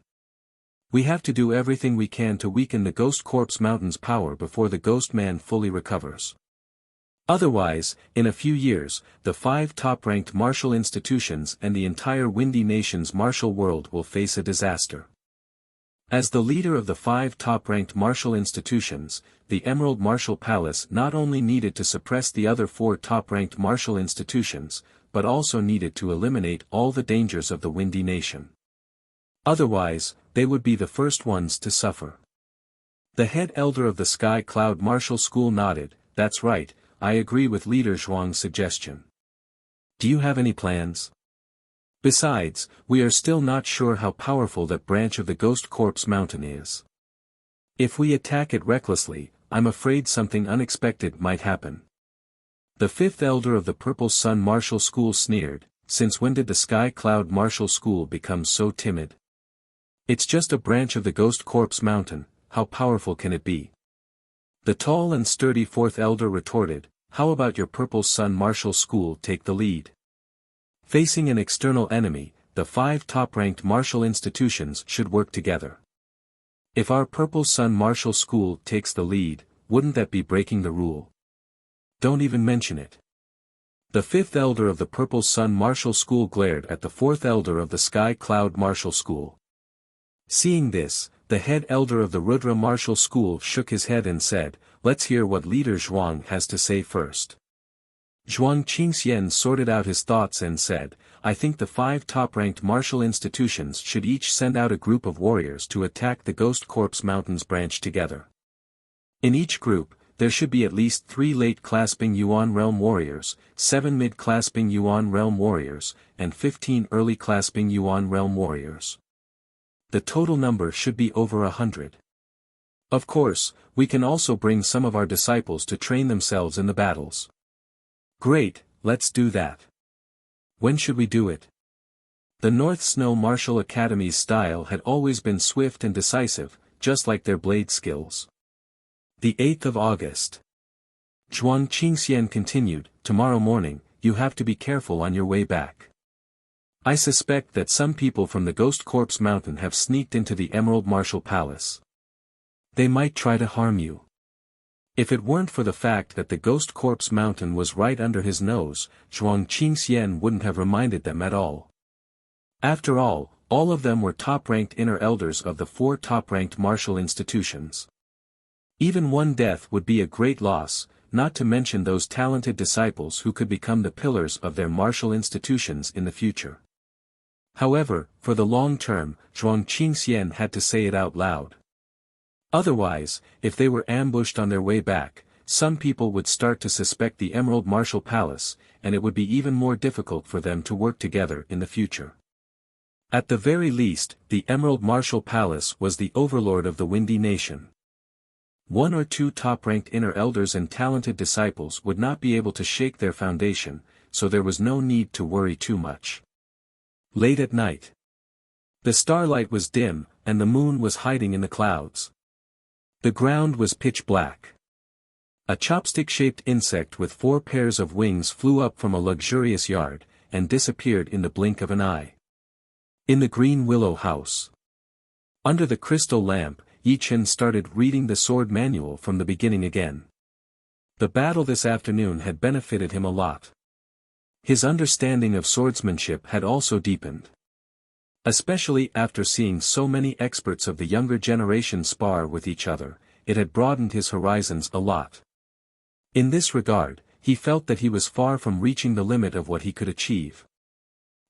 We have to do everything we can to weaken the Ghost Corpse Mountain's power before the Ghost Man fully recovers. Otherwise, in a few years, the 5 top-ranked martial institutions and the entire Windy Nation's martial world will face a disaster." As the leader of the 5 top-ranked martial institutions, the Emerald Martial Palace not only needed to suppress the other 4 top-ranked martial institutions, but also needed to eliminate all the dangers of the Windy Nation. Otherwise, they would be the first ones to suffer. The head elder of the Sky Cloud Martial School nodded, "That's right, I agree with Leader Zhuang's suggestion. Do you have any plans? Besides, we are still not sure how powerful that branch of the Ghost Corpse Mountain is. If we attack it recklessly, I'm afraid something unexpected might happen." The 5th elder of the Purple Sun Martial School sneered, "Since when did the Sky Cloud Martial School become so timid? It's just a branch of the Ghost Corpse Mountain, how powerful can it be?" The tall and sturdy 4th elder retorted, "How about your Purple Sun Martial School take the lead? Facing an external enemy, the 5 top-ranked martial institutions should work together. If our Purple Sun Martial School takes the lead, wouldn't that be breaking the rule? Don't even mention it." The 5th elder of the Purple Sun Martial School glared at the 4th elder of the Sky Cloud Martial School. Seeing this, the head elder of the Rudra Martial School shook his head and said, "Let's hear what Leader Zhuang has to say first." Zhuang Qingxian sorted out his thoughts and said, "I think the 5 top-ranked martial institutions should each send out a group of warriors to attack the Ghost Corpse Mountains branch together. In each group, there should be at least 3 late-clasping Yuan Realm warriors, 7 mid-clasping Yuan Realm warriors, and 15 early-clasping Yuan Realm warriors. The total number should be over 100. Of course, we can also bring some of our disciples to train themselves in the battles." "Great, let's do that. When should we do it?" The North Snow Martial Academy's style had always been swift and decisive, just like their blade skills. The 8th of August. Zhuang Qingxian continued, "Tomorrow morning, you have to be careful on your way back. I suspect that some people from the Ghost Corpse Mountain have sneaked into the Emerald Martial Palace. They might try to harm you. If it weren't for the fact that the Ghost Corpse Mountain was right under his nose, Zhuang Qingxian wouldn't have reminded them at all. After all of them were top-ranked inner elders of the 4 top-ranked martial institutions. Even one death would be a great loss, not to mention those talented disciples who could become the pillars of their martial institutions in the future. However, for the long term, Zhuang Qingxian had to say it out loud. Otherwise, if they were ambushed on their way back, some people would start to suspect the Emerald Martial Palace, and it would be even more difficult for them to work together in the future. At the very least, the Emerald Martial Palace was the overlord of the Windy Nation. 1 or 2 top-ranked inner elders and talented disciples would not be able to shake their foundation, so there was no need to worry too much. Late at night. The starlight was dim, and the moon was hiding in the clouds. The ground was pitch black. A chopstick-shaped insect with 4 pairs of wings flew up from a luxurious yard, and disappeared in the blink of an eye. In the Green Willow House. Under the crystal lamp, Yi Chen started reading the sword manual from the beginning again. The battle this afternoon had benefited him a lot. His understanding of swordsmanship had also deepened. Especially after seeing so many experts of the younger generation spar with each other, it had broadened his horizons a lot. In this regard, he felt that he was far from reaching the limit of what he could achieve.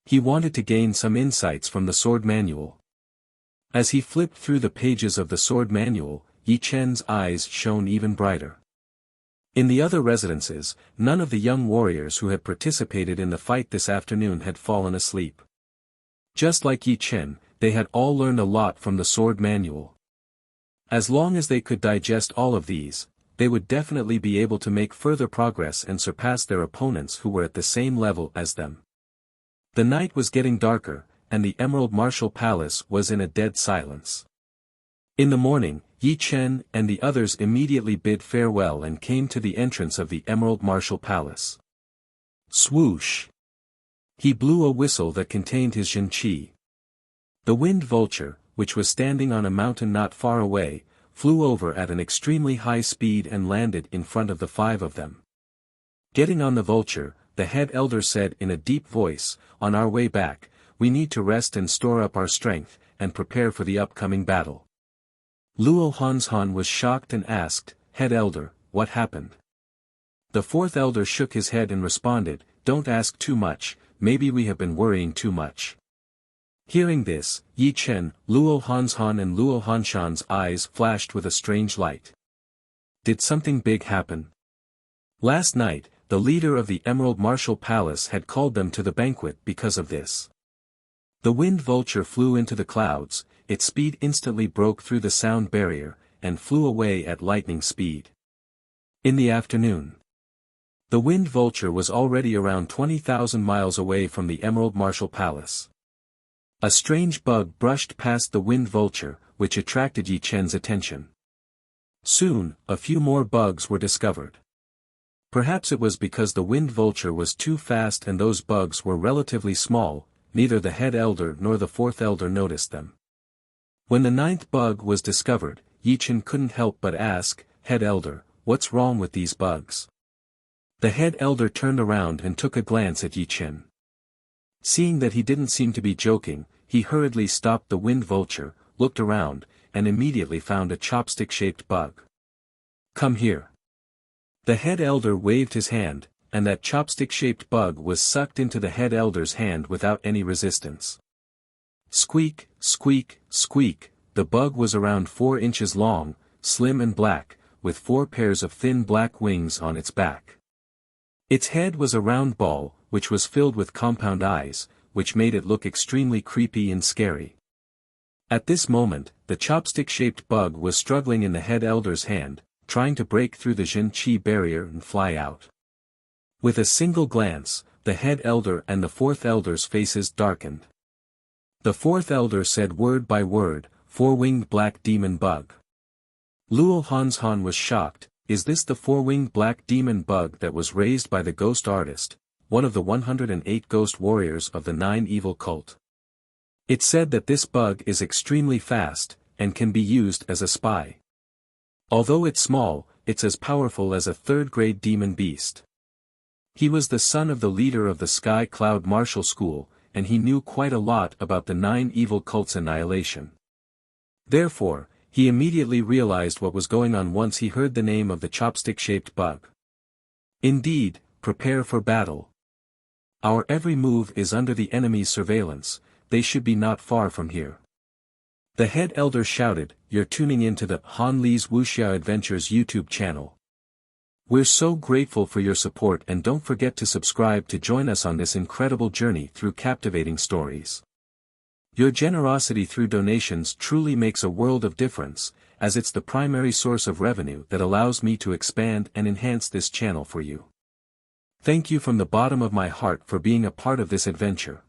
He wanted to gain some insights from the sword manual. As he flipped through the pages of the sword manual, Yi Chen's eyes shone even brighter. In the other residences, none of the young warriors who had participated in the fight this afternoon had fallen asleep. Just like Yi Chen, they had all learned a lot from the sword manual. As long as they could digest all of these, they would definitely be able to make further progress and surpass their opponents who were at the same level as them. The night was getting darker, and the Emerald Martial Palace was in a dead silence. In the morning, Yi Chen and the others immediately bid farewell and came to the entrance of the Emerald Martial Palace. Swoosh! He blew a whistle that contained his Zhenqi. The wind vulture, which was standing on a mountain not far away, flew over at an extremely high speed and landed in front of the five of them. Getting on the vulture, the head elder said in a deep voice, "On our way back, we need to rest and store up our strength, and prepare for the upcoming battle." Luo Hanshan was shocked and asked, "Head elder, what happened?" The fourth elder shook his head and responded, "Don't ask too much, maybe we have been worrying too much." Hearing this, Yi Chen, Luo Hanshan and Luo Hanshan's eyes flashed with a strange light. Did something big happen? Last night, the leader of the Emerald Martial Palace had called them to the banquet because of this. The wind vulture flew into the clouds, its speed instantly broke through the sound barrier, and flew away at lightning speed. In the afternoon, the wind vulture was already around 20,000 miles away from the Emerald Martial Palace. A strange bug brushed past the wind vulture, which attracted Yi Chen's attention. Soon, a few more bugs were discovered. Perhaps it was because the wind vulture was too fast and those bugs were relatively small, neither the head elder nor the fourth elder noticed them. When the ninth bug was discovered, Yi Chen couldn't help but ask, "Head elder, what's wrong with these bugs?" The head elder turned around and took a glance at Yi Chen. Seeing that he didn't seem to be joking, he hurriedly stopped the wind vulture, looked around, and immediately found a chopstick-shaped bug. "Come here." The head elder waved his hand, and that chopstick-shaped bug was sucked into the head elder's hand without any resistance. Squeak, squeak, squeak, the bug was around 4 inches long, slim and black, with 4 pairs of thin black wings on its back. Its head was a round ball, which was filled with compound eyes, which made it look extremely creepy and scary. At this moment, the chopstick-shaped bug was struggling in the head elder's hand, trying to break through the Zhenqi barrier and fly out. With a single glance, the head elder and the fourth elder's faces darkened. The fourth elder said word by word, "Four-winged black demon bug." Luo Hanshan was shocked, "Is this the four-winged black demon bug that was raised by the ghost artist, one of the 108 ghost warriors of the 9 evil cult?" It said that this bug is extremely fast, and can be used as a spy. Although it's small, it's as powerful as a third-grade demon beast. He was the son of the leader of the Sky Cloud Martial School, and he knew quite a lot about the 9 evil cults' annihilation. Therefore, he immediately realized what was going on once he heard the name of the chopstick-shaped bug. Indeed, prepare for battle. Our every move is under the enemy's surveillance, they should be not far from here. The head elder shouted, "You're tuning into the Han Li's Wuxia Adventures YouTube channel. We're so grateful for your support and don't forget to subscribe to join us on this incredible journey through captivating stories. Your generosity through donations truly makes a world of difference, as it's the primary source of revenue that allows me to expand and enhance this channel for you. Thank you from the bottom of my heart for being a part of this adventure.